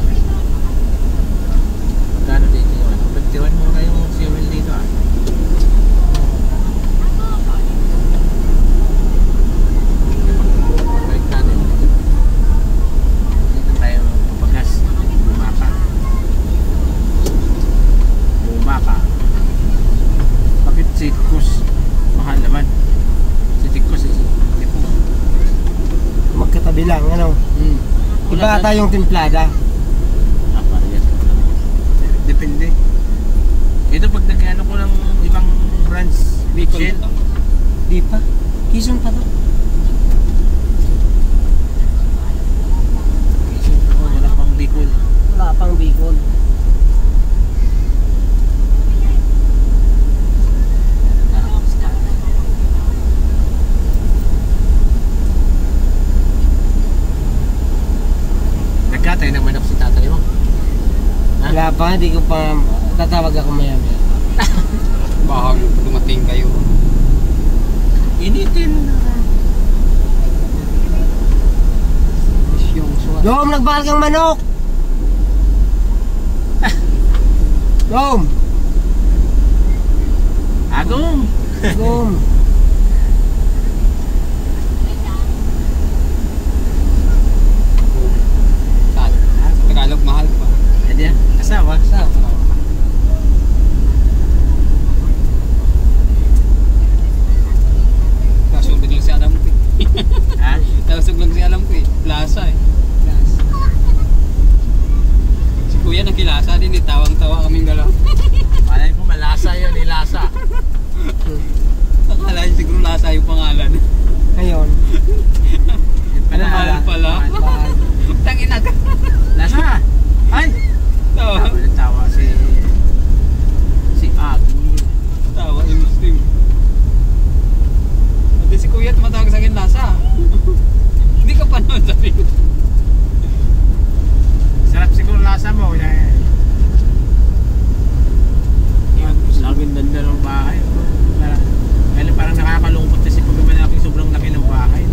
Magkano dito yung ano? 51 mo kayong fuel dito ah. Balik natin. Dito tayo papagas. Bumaka. Bumaka. Bakit si Kus mahal naman? Si Tikos eh. Tikos. Magkatabi lang, ano? Iba ata yung timplada. Ah, parang yan. Depende. Ito pag nag-ano ko ng ibang branch, Shell. Di pa. Quezon pa to. Oh, wala pang Bicol. Wala pang Bicol. Nagkatay ng manok si tatay mo. Ha? Wala pa, hindi ko pa tatawag ako maya-maya. Baka dumating kayo. Initin. Yung suwa. Dom, nagbahal kang manok! Dom! Agong. Dom! Saan? Sa Tagalog mahal pa. Hindi ah. Asawa. Nasugod lang si Alam ko eh. Ha? Nasugod lang si Alam ko eh. Plaza eh. Si Kuya nakilasa din eh. Tawang-tawa kaming dalawa. Malay ko malasa yun. Ilasa. Akala niya siguro lasa yung pangalan. Ngayon, Yun Mahal pala. bahal. Tangina ka. Lasa. Ay. Tawa. Tawa si Agong. Tawa yung Muslim. At si Kuya tumatawag sa akin lasa. Hindi ka panood sa akin. Sarap siguro lasa mo. Laging ganda ng bahay. Parang nakakalungkot kasi pag malaki sobrang laki ng bahay.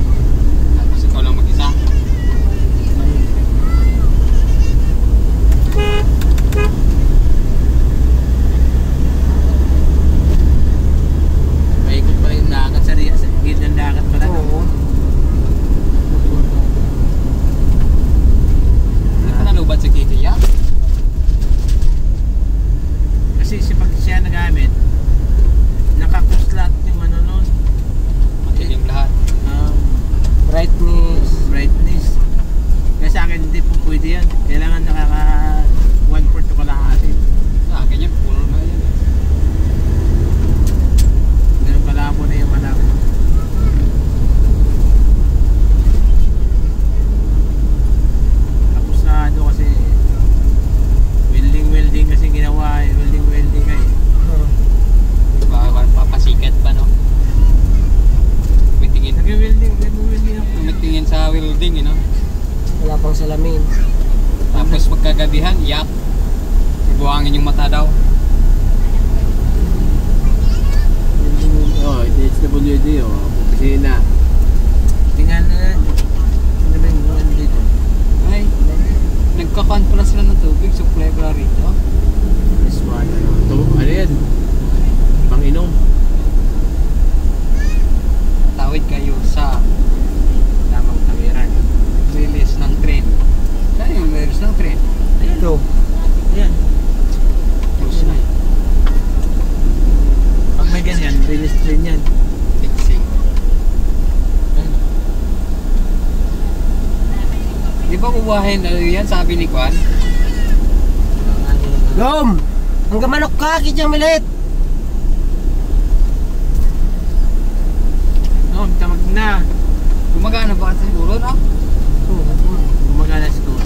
pwede yan. Kailangan nakaka 1/4 o kalahati. Sa akin yan, full na yan. Ganun kalabo na yung malaki. Tapos na ano kasi welding kasi ginawa eh. Welding eh. Papasikat pa, no? Tumitingin. Nag-welding ako. Tumitingin sa welding, no? Wala pang salamin. Tapos pagkagabihan, yak. Buhangin yung mata daw. Oh, HWD oh. Opisina. Tingnan na. Ano ba yung buwan dito? Ay, nagkakan pala sila ng tubig. Supply pala rito. This one. Ito, ano yan? Pang-inom. Tawid kayo sa Tamang tawiran. release ng train. Saan yung release ng train? Ito. Ayan. Close na. Pag may ganyan, release train yan. Fixing. Ayun. Di ba kubuhahin ano yan, sabi ni Kwan? Gom! Hanggang manok ka, kitya milit! No, tamag na. Gumagana ba kasi siguro, no? Gumagana siguro.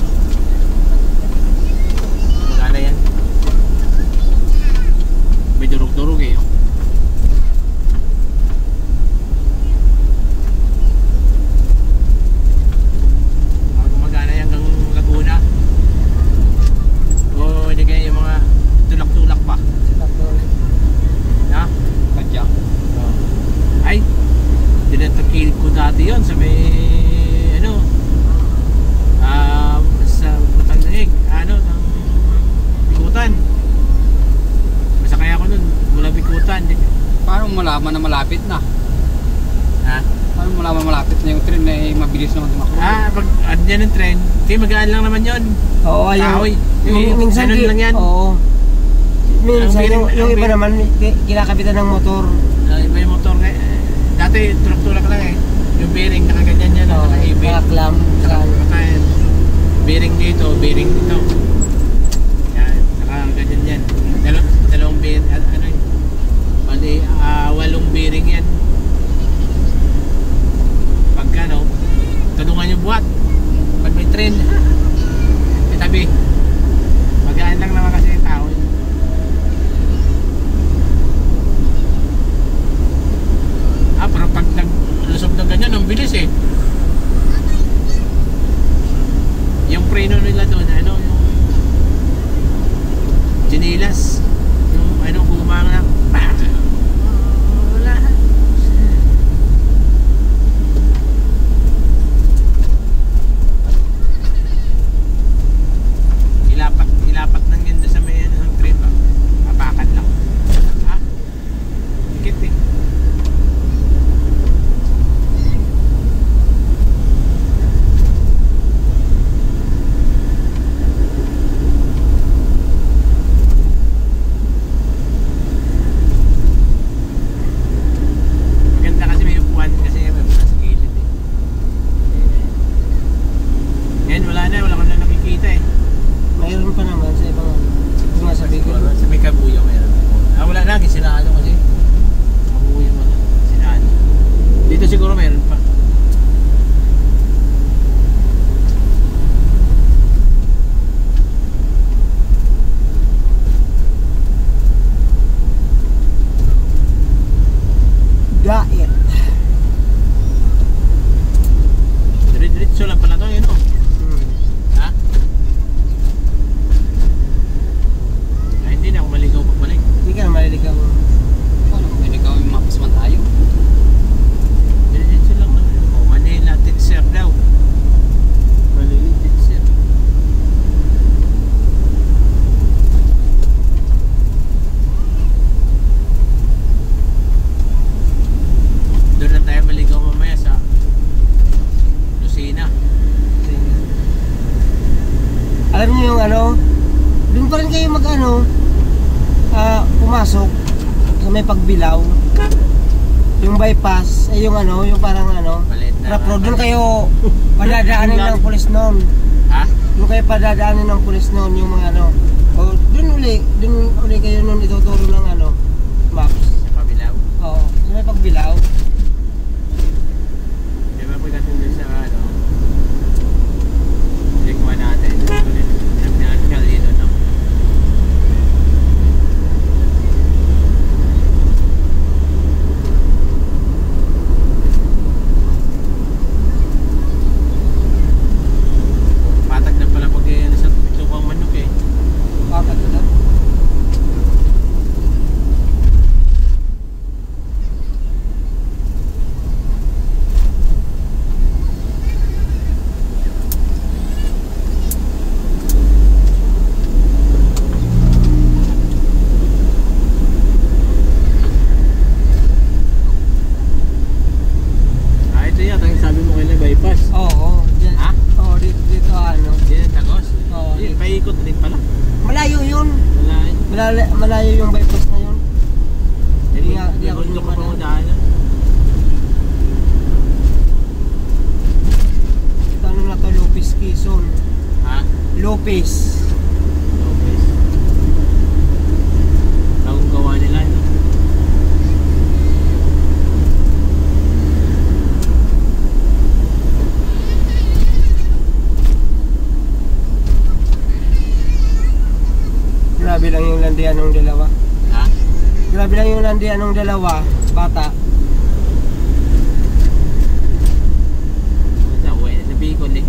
Gumagana yan. May durog-durog eh. Oh. Gumagana yan hanggang Laguna. O hindi kaya yung mga tulak-tulak pa. Ha? Padyak. Ay, dinatagilid ko dati yon sa may ano sa Batangnaig ng Bikutan. Masakay ako nun mula Bikutan. Paano malaman na malapit na? Ha? Paano malaman malapit na yung train na mabilis naman tumakbo? Pag andyan yung tren, magaan lang naman yon. Oo, ayun. Kahoy. Minsan Ganun lang yan. Oo. Minsan Ang yung iba biring- naman kinakabitan ng motor. Iba yung motor nga. Dati tulak-tulak lang eh. Yung bearing nakaganyan yan. Oo, Naka-ibig. nakaklam. Saan? Bearing dito, bearing dito. Yan, nakaganyan yan. Dalawang bearing, ano yun? Bali, 8 bearing yan. Pagka no, tulungan yung buhat. Pag may train, itabi. Magaan lang naman kasi yung tao. Pero pag naglusog ng ganyan, ang bilis eh. Yung preno nila doon, yung Ginilas, yung kumanga na, wala. Ilapat lang yan doon sa may ng train ba? Apakan lang. Ha? Higit eh. Maganda kasi may upuan kasi may upuan sa gilid eh. Ngayon wala ko na nakikita eh. Mayroon pa naman sa ibang yung nga sabi ko. Sa may Kabuyo meron. Wala na, sinaan kasi. Kabuyo wala. Sinaan. Dito siguro meron pa. Diet. Diretso lang pala to, yun o. Ha? Ay, hindi na ako maligaw pagbalik. Hindi ka na maliligaw. Paano kung hindi gawin mapas man tayo? Diretso lang naman. O, Manila, Titser daw. Manila, Titser. Doon lang tayo maligaw mamaya sa Lucena. Alam niyo yung doon pa rin kayo pumasok sa may pagbilaw. Yung bypass, yung yung parang Maliit na. rough road. Doon kayo padadaanin ng pulis noon. Ha? Doon kayo padadaanin ng pulis noon yung mga ano. O doon uli kayo noon ituturo ng ano, maps. Sa Pabilaw. Oo, sa may pagbilaw. Di ba pagdating doon sa ano, likuan natin, nag-national dito, no? Patag na pala pag nasa tukang manok eh. Bakit na? Ah, ito yata yung sabi mo kanina bypass. Oo, dyan. Ha? Oo, dito ano. Yan, Tagos. Oo, Yan, paikot rin pala. malayo yun. Wala eh. Malayo yung bypass na yun. Hindi Di ako bundok lumana. pa mo daan. Ito ano na to, Lopez Quezon. Ha? Lopez. Lopez. Bagong gawa nila, no? Grabe lang yung landian ng dalawa. Ha? Grabe lang yung landian ng dalawa, bata. Basta, uwi na sa Bicol eh.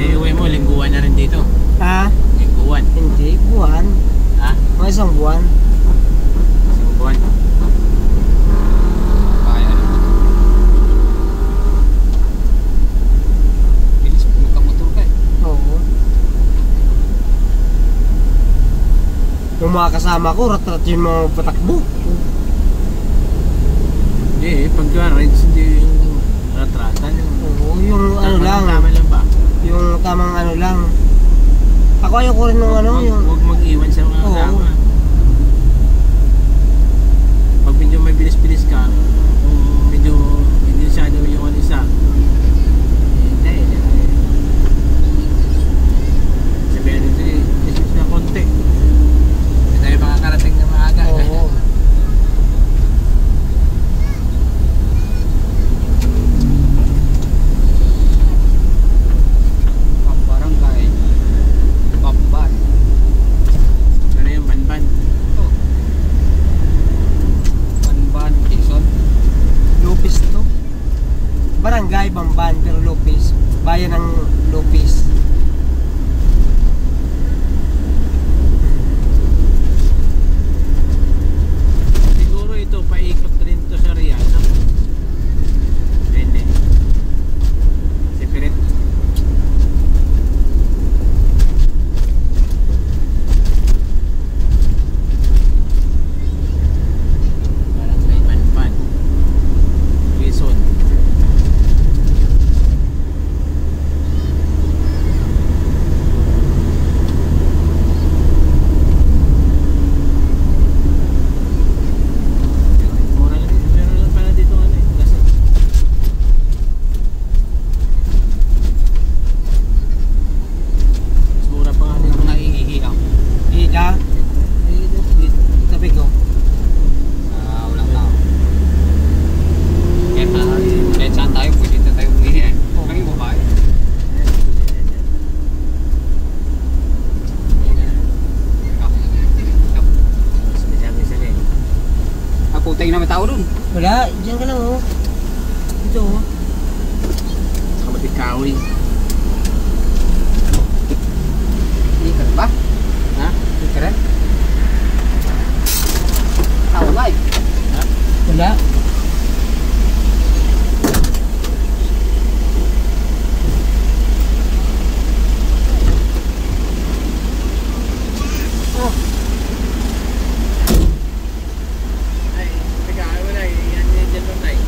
Eh, uwi mo, lingguan na rin dito. Ha? Lingguan. Hindi, buwan. Ha? Mga isang buwan. Isang buwan. Kaya naman. Bilis magkamotor ka eh. Oo. Yung mga kasama ko, rat-rat yung mga patakbo. Eh, pagka rides hindi yung ratratan. Oo, yung ano lang. Tama lang ba? Yung tamang ano lang. Ako ayoko rin ng ano, yung... Huwag mag-iwan sa mga Oo. kasama. Pag medyo may bilis-bilis ka, kung medyo hindi siya yung ano isa, hindi. Sabihin nito eh, isip na konti. Hindi tayo makakarating na maaga. Oo. Pambarangay. Pamban. Ano yung banban? Ito. Banban, Quezon. Lopez to. Barangay Bamban, pero Lopez. Bayan ng Lopez. Siguro ito, paikot rin to sa Riyadh. No? Hindi. Separate. Barangay Banban. Quezon. Mura lang, meron lang pala dito ano eh, kasi mas mura pa nga Hindi dito. ko naiihi ako. Ida, tabi ko. Walang tao. Kahit saan tayo, pwede na tayo umihi eh. Oo. Maging babae. Sabi-sabi Putay na may tao dun. Wala, dyan ka lang oh. Ito oh. sa Matikawi. Hindi ka rin ba? Ha? Hindi ka rin? Tao ba eh? Ha? Wala. Ay, Matikawi wala eh. Yan yan dyan lang na eh.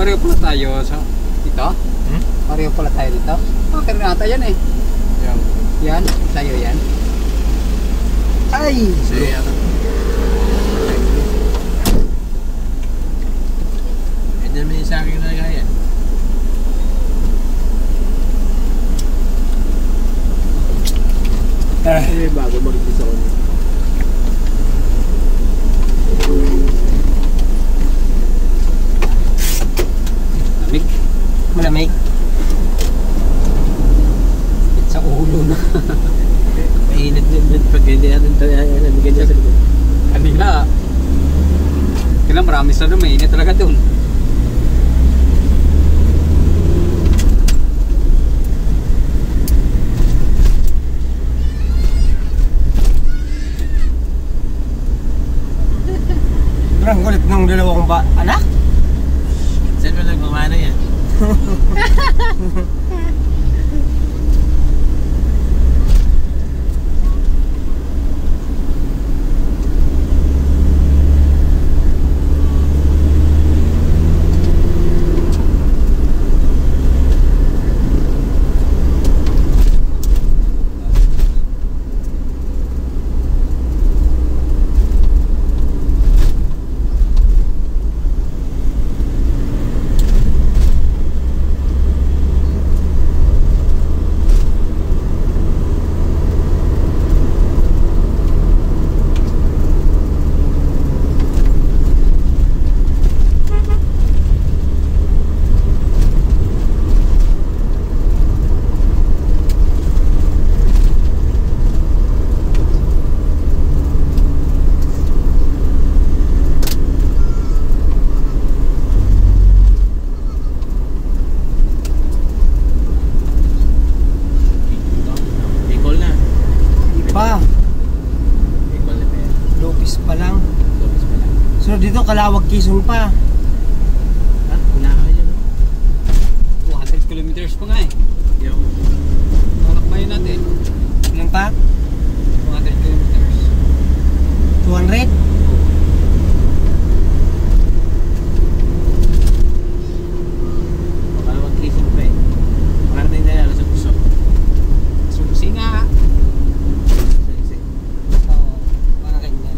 pareho pala tayo sa dito. Pareho pala tayo dito. Okay na ata yan eh. Yan, tayo yan. Ay! Sige, ata. Ito naman yung sa akin na gaya. Eh, bago mag-isa ko niya. Lamig. Malamig. Sa ulo na. Mainit din pag hindi natin nabigyan niya sa likod. Kanina. Kailan marami sa doon, mainit talaga doon. Sobrang kulit ng dalawang anak. Saan mo nagmamana yan? Dito Kalawag, Quezon pa. Wala ka yun. 200 kilometers pa nga eh. Yo. Nakakbayan natin. Ilan pa? 200 kilometers. 200? Baka mag-kisip pa eh. Makarating na yan sa puso. Susi nga. Oo, parang ganyan.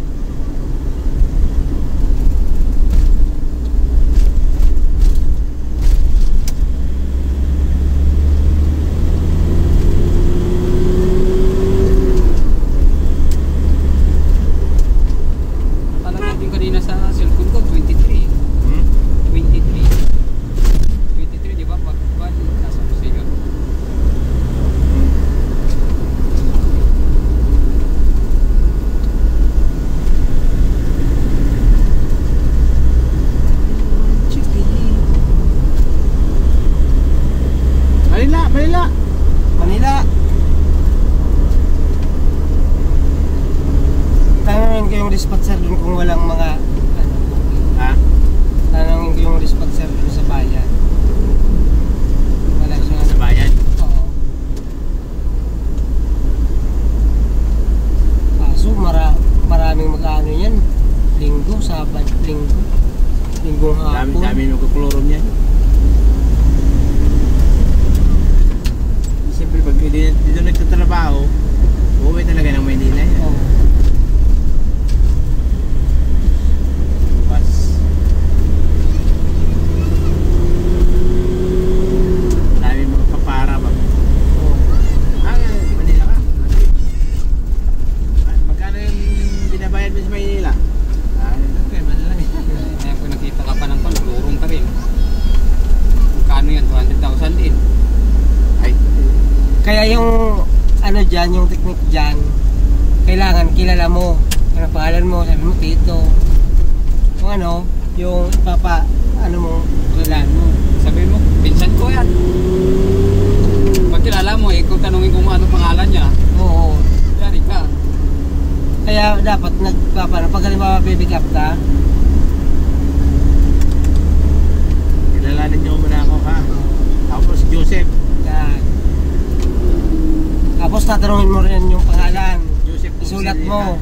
Manila. Tanungin ko yung dispatcher dun kung walang mga ano, Ha? tanungin ko yung dispatcher dun sa bayan. Wala siya. Sa bayan? Oo. Kaso maraming mag-ano yan. Linggo, Sabat, Linggo. Linggong hapon. Dami magkaklorom yan. Siyempre pag dito nagtatrabaho, uuwi talaga ng Maynila yan. Oo. Pas. Dami mga papara ba? Oo. Manila ka? Magkano yung binabayad mo sa Maynila? Okay, Manila eh. Kaya kung nakita ka pa ng kalurong pa rin. Magkano yan? 200,000 din. Ay, Kaya yung ano dyan, yung technique dyan, kailangan kilala mo. Ano pangalan mo, sabi mo Tito. Kung ano, yung ano mo, kilala mo. Sabihin mo, pinsan ko yan. Pag kilala mo, kung tanungin kung ano pangalan niya, Oo. yari ka. Kaya dapat pag halimbawa baby up ka, kilalanin niyo muna ako ha. Ako po si Joseph. yan. Tapos tatanungin mo rin yung pangalan. Joseph Isulat Gonzalez, mo.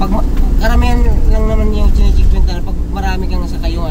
ha? Karamihan lang naman yung chinichikwenta pag marami kang sa kayong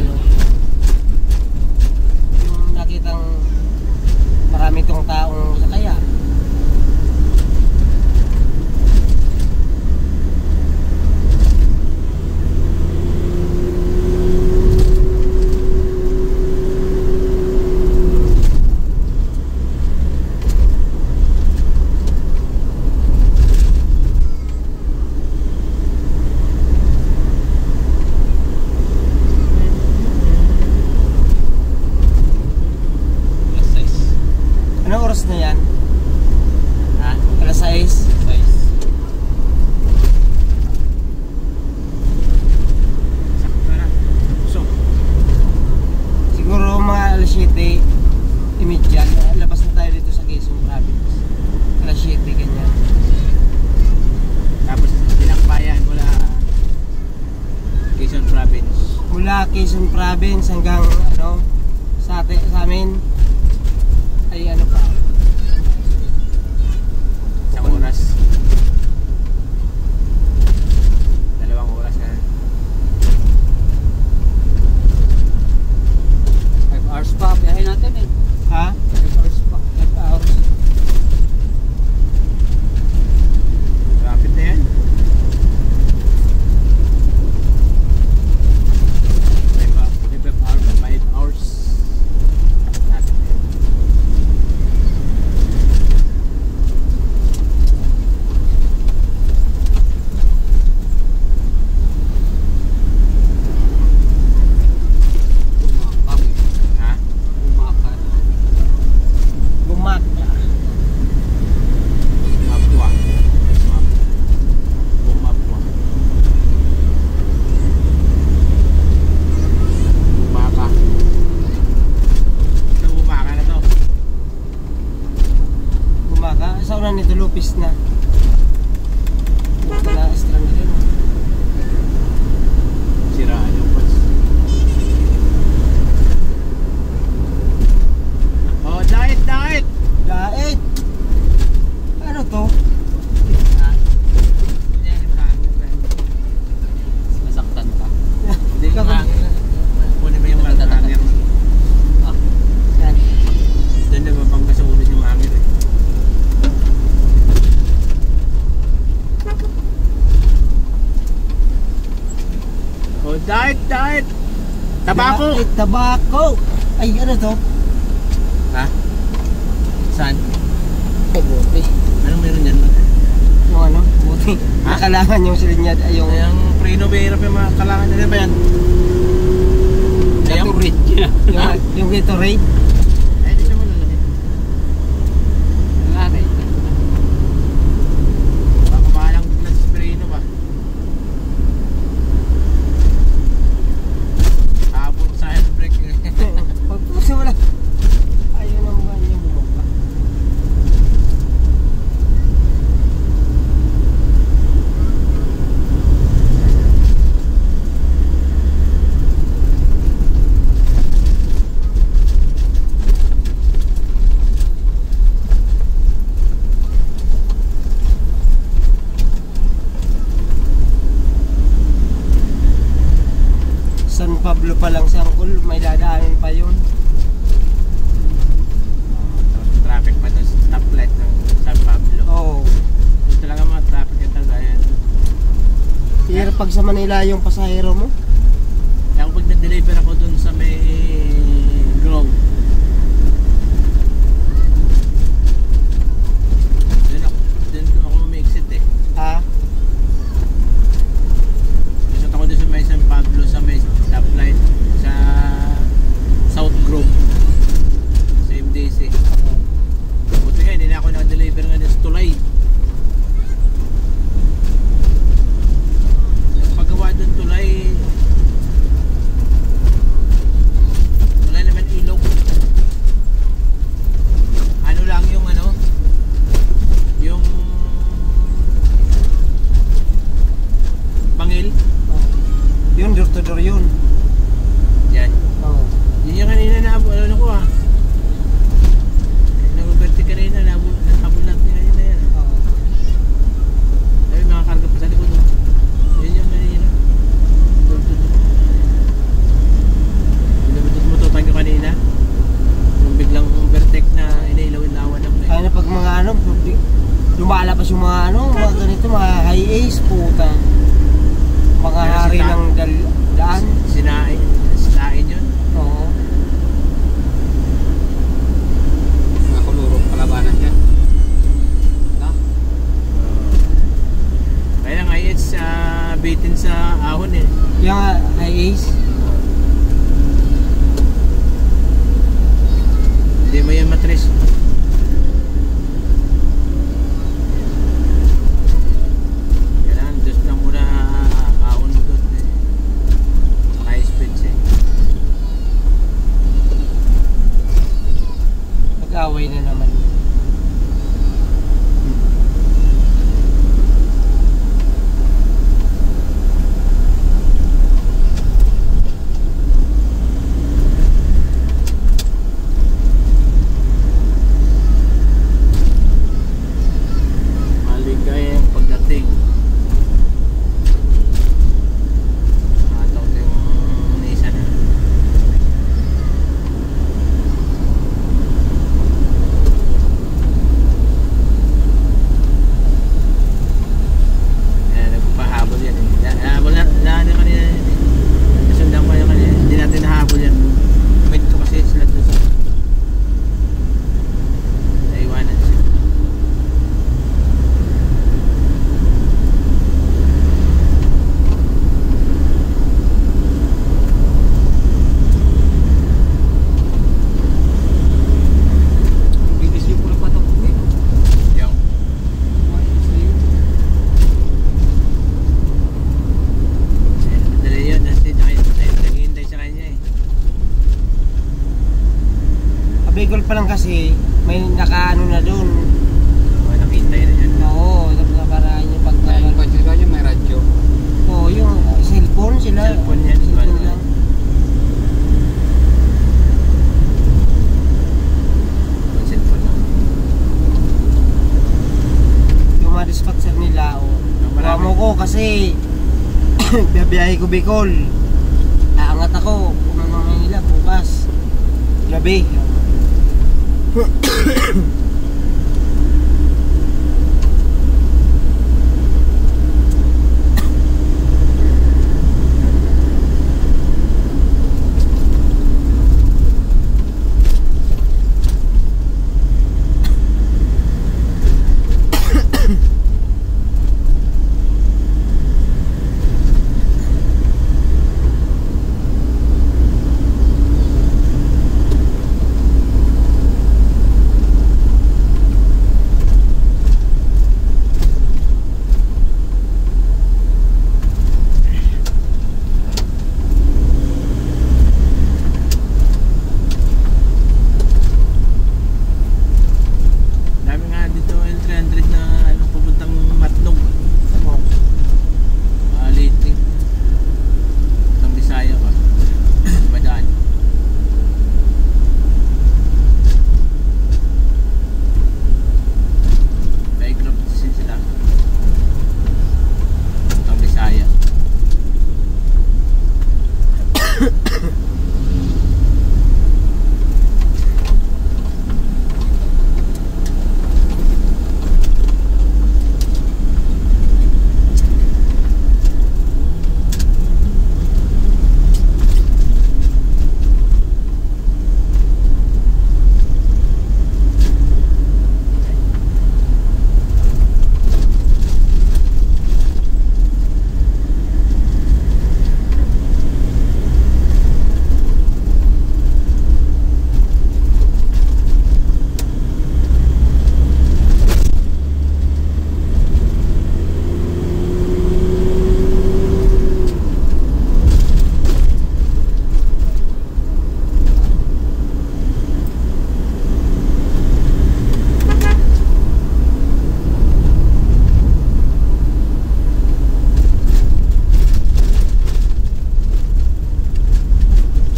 mula Quezon Province hanggang ano sa amin ay ano pa, Isang oras. 2 oras na. 5 hours pa, biyahe natin eh. ha? 5 hours pa. 5 hours. Rapid na yan. 5 hours. Rapid na yan. Umakap. Ha? Umakap. Bumaka. Mapua. Bumapua. Bumaka. Ito bumaka na to. Bumaka. Sa una nito Lupis na. Ito na extra na rin. Siraan yung pas. Oh, diet, diet! Dait. Ano to? Ha? Hindi yan yung hangin, friend. Nasaktan ka. Hindi yung hangin. Kunin mo yung hangin. Ah, Yan. Doon na babangga sa ulo yung hangin eh. Oh, diet, diet! Tabako! Dait, tabako. Ay, ano to? Ha? Saan? Buti. Anong meron dyan? Yung ano? Buti. Ha? Nakalangan yung silinyad. Ay, yung... Yung Prino Beirap yung mga kalangan nila ba yan? Ayaw? Yung Gatorade. Ay, di naman lalaki. nanganay. Baka mahalang bigla sa Prino ba? Abot sa handbrake eh. Pagpuso wala. Ayun ang mga yung bumaba. San Pablo pa lang sa Angkol, may dadaanin pa yun. Traffic pa doon sa stoplight ng San Pablo. Oo. Doon talaga mga traffic yung talaga yan. Pero pag sa Manila yung pasahero mo, Kaya pag nag-deliver ako doon sa may Grove, doon ako mami-exit eh. ha? Exit ako doon sa may San Pablo sa may stoplight sa South Grove. Sa MDC. Buti nga, hindi na ako nag-deliver nga sa Tulay. Paggawa doon Tulay, wala naman ilog. Ano lang yung ano, yung Bangil. Yun, door to door yun. Yan. Oo. Yun yung kanina na ano ko ah. Nag-overtake kanina, nahabol natin kanina yan. Oo. Ay, mga karga pa sa likod. Yun yung kanina. Binabutot mo to tangyo kanina. Yung biglang overtake na inailaw-ilawan ako eh. Kaya na pag mga ano, lumalabas yung mga ano, mga ganito, mga high ace, puta. Mga Pero hari si Ta- ng daan. Sinain yun. Oo. Mga kulurong kalabanan yan. Ha? Kaya nga it's bitin sa ahon eh. Yung high ace. Hindi mo yan matres. Kailangan just lang muna ahon mo doon eh. Saka speeds eh. Nag-away na naman. Bicol pa lang kasi, may nakaano na doon. Nakita yun yan. Oo, naparaan yung Kaya yung kotse daw yung may radyo. Oo, yung cellphone sila. Cellphone yan, Cellphone iba. lang. Cellphone lang. Yung mga dispatcher nila, o. Kuha Marami. mo ko kasi biyahe ko Bicol. Aangat ako. Pumunta nila bukas. Gabi. Dami nga dito L300 na ano, pupuntang Matlog. Liting. Ng Bisaya pa. Madaan. Kaya group sin sila. Ng Bisaya.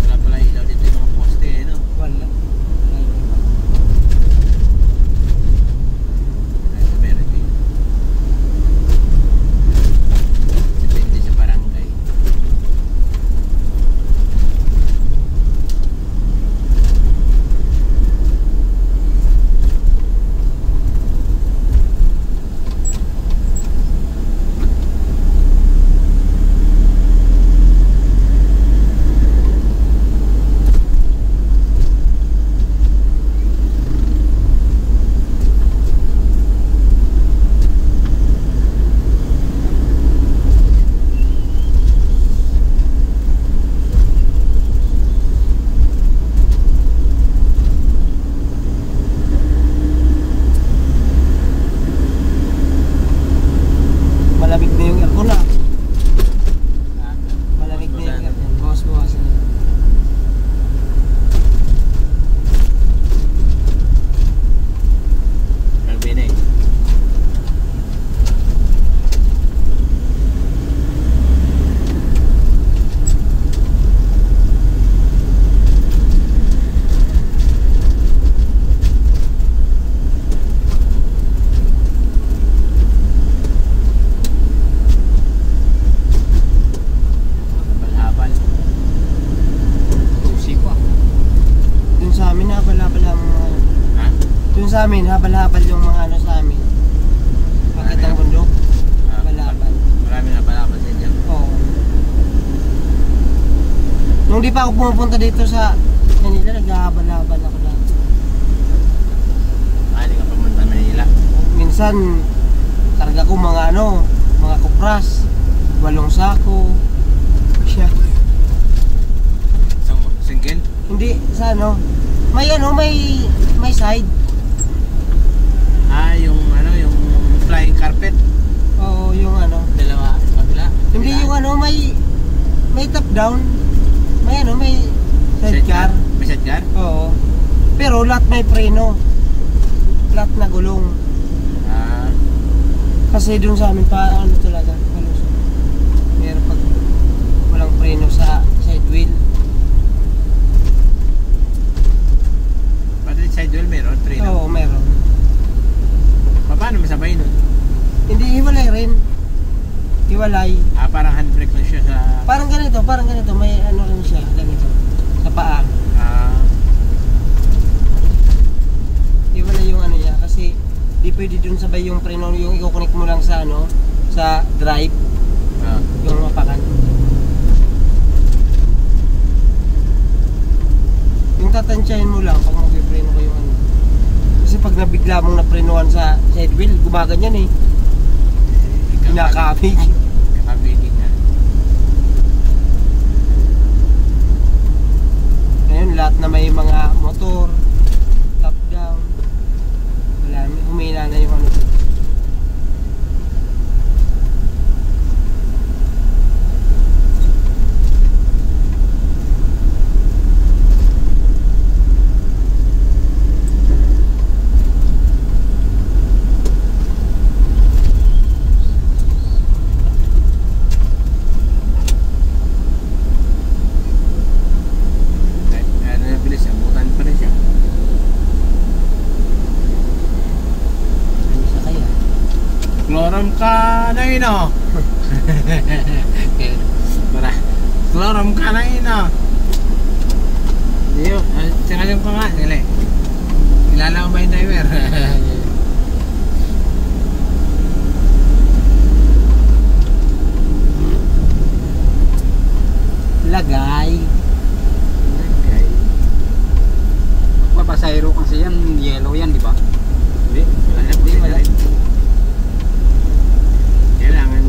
Wala pala ilaw dito yung mga poste eh, no? Wala. Sa meron din. Depende sa barangay. Malamig na yung aircon na. Malamig na yung aircon. Bawas-bawas. Kalbin eh. Habal-habal. Tusi ko ah. Dun sa amin, habal-habal ang mga... Ha? Dun sa amin, habal-habal yung mga ano sa amin. Bakit ang bundok? Habal-habal. Marami na palabas din dyan. Oo. Nung di pa ako pumupunta dito sa Manila, naghahabal-habal ako lang. Mahali ka pumunta Manila. Minsan, karga ko mga ano, mga kupras, 8 sako. Siya. Single? Hindi, sa ano, may side. Yung ano, yung flying carpet. Oo, yung ano. Dalawa, kabila. Hindi yung ano, may top down. May ano, may sidecar. May sidecar? Oo. Pero lahat may preno. Lahat na gulong. Ah, Kasi dun sa amin pa ano talaga, palusot. Meron pag walang preno sa side wheel. pati sidewheel meron, train. Oo, meron. Paano masabay nun? Hindi hiwalay rin. Hiwalay. Ah, parang handbrake lang siya sa... Parang ganito, may ano rin siya, ganito. Sa paa. Ah, Hiwalay yung ano niya kasi di pwede dun sabay yung preno, yung i-connect mo lang sa ano, sa drive, ah. yung mapakan. Yung tatansyahin mo lang pag mag-preno ko yung ano. Kasi pag nabigla mong naprenohan sa side wheel, gumaganyan eh. Kinakabig. Kakabigin niya. Ngayon lahat na may mga motor, top down, wala, humina na yung ano. Ano yung bilis siya? Butan pa rin siya. Ano sa kaya? Kloram ka na ino. Para. Kloram ka na ino. Diyo, singalim ko nga. Dili. Kilala mo ba yung driver? Lagay. Okay. Papasayro kasi yan, yellow yan, di ba? Hindi, wala na. Hindi, wala. Kailangan,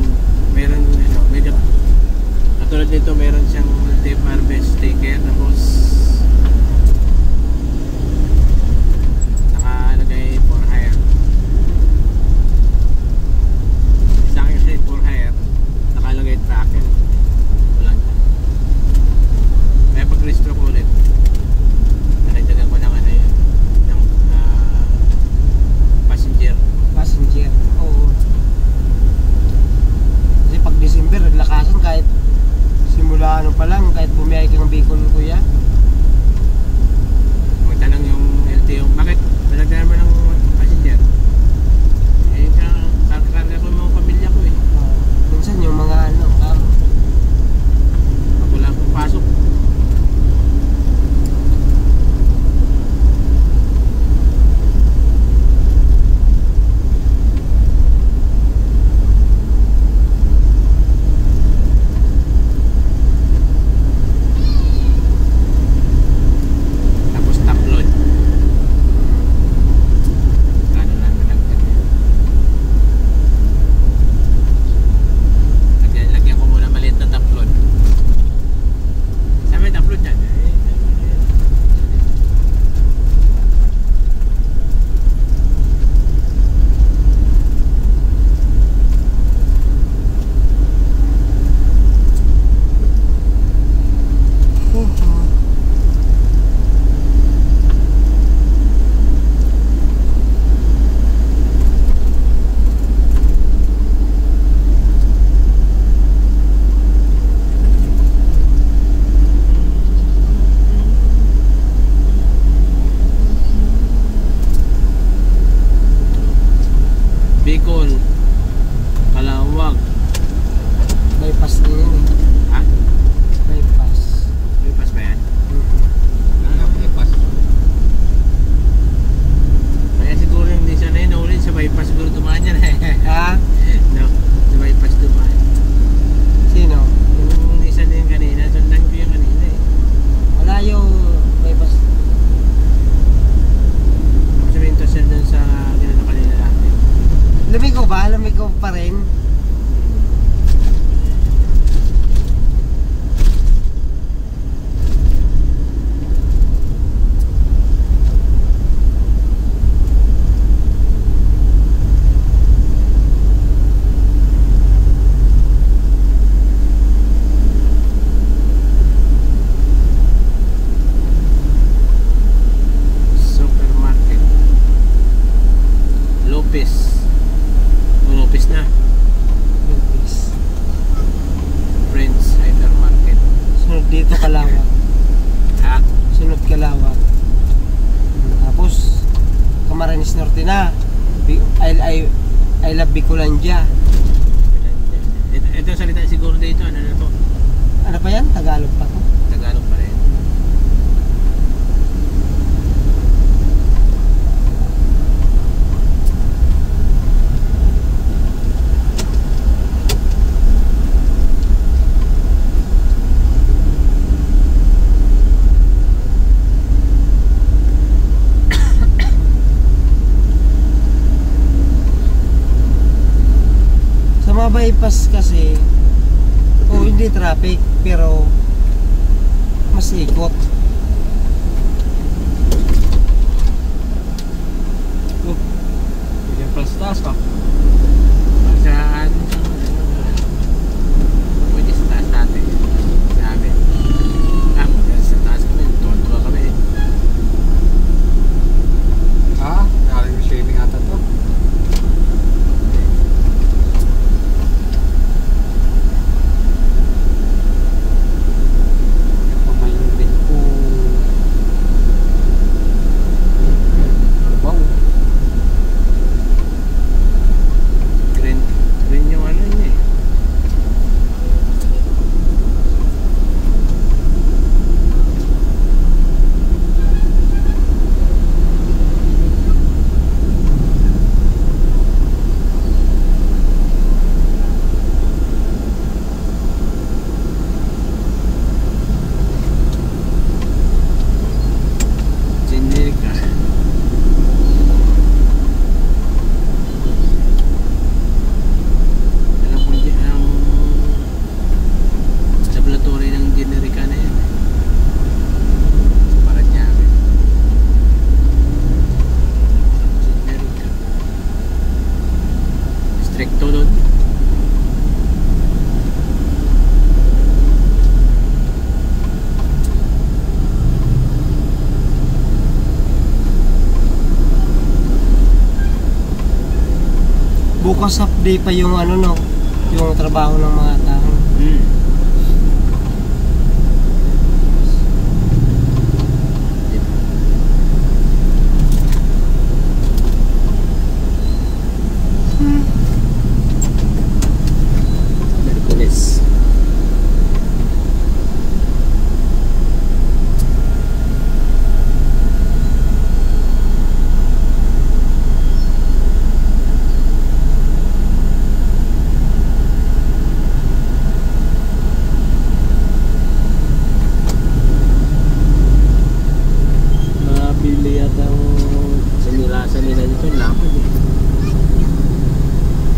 meron, ano, medyo, katulad nito, meron siyang multi harvest sticker, tapos, nakalagay for hire. Sa akin kasi for hire, nakalagay tracker. Walang, kaya pag-restro ko ulit, nakitagan ko ng ano yun, ng passenger. Passenger. Oo. Kasi pag December, lakasan kahit simula ano pa lang, kahit bumiyay ka ng Bicol, kuya. Magtanong yung LTO, bakit malagyan mo ng passenger? Eh, karga ko yung mga pamilya ko eh. Minsan yung mga ano, karo. Pag wala akong pasok. Tapos top load. Gano'n lang nalagyan niya. Lagyan ko muna maliit na top load. Saan may top load dyan? Bicol, Kalawag. Bypass din yan eh. Ha? Bypass. May pas ba yan? Bypass. Kaya siguro yung Nissan na yun, naulin sa bypass siguro tumaan yan eh. Ha? No, sa bypass tumaan. Sino? Yung Nissan na yung kanina, sundan ko yung kanina eh. Malayo. Bypass. Ako sabihin to siya dun sa ginano kanina natin. Lumigo ba? Lumigo pa rin. dito Kalawag. Ha? Sunod Kalawag. Tapos Camarines Norte na. I love Bicolandia. Ito salita siguro dito, ano na to? Ano pa yan? Tagalog pa to. Tagalog pa rin. Sa mga bypass kasi, hindi traffic, pero mas ikot. William Palstas pa. Sa ano, pwede sa taas natin. Sabi. Sa taas kami, tuwa kami. Ah, galing swimming ata to. Pamayin ko. Wow. Green yung ano niya eh. Generic ah. Alam ko hindi ang laboratory ng generic na yan eh. Sa Parañaque. Generic. Stricto doon. Bukas half day pa yung ano no, yung trabaho ng mga tao. Hmm.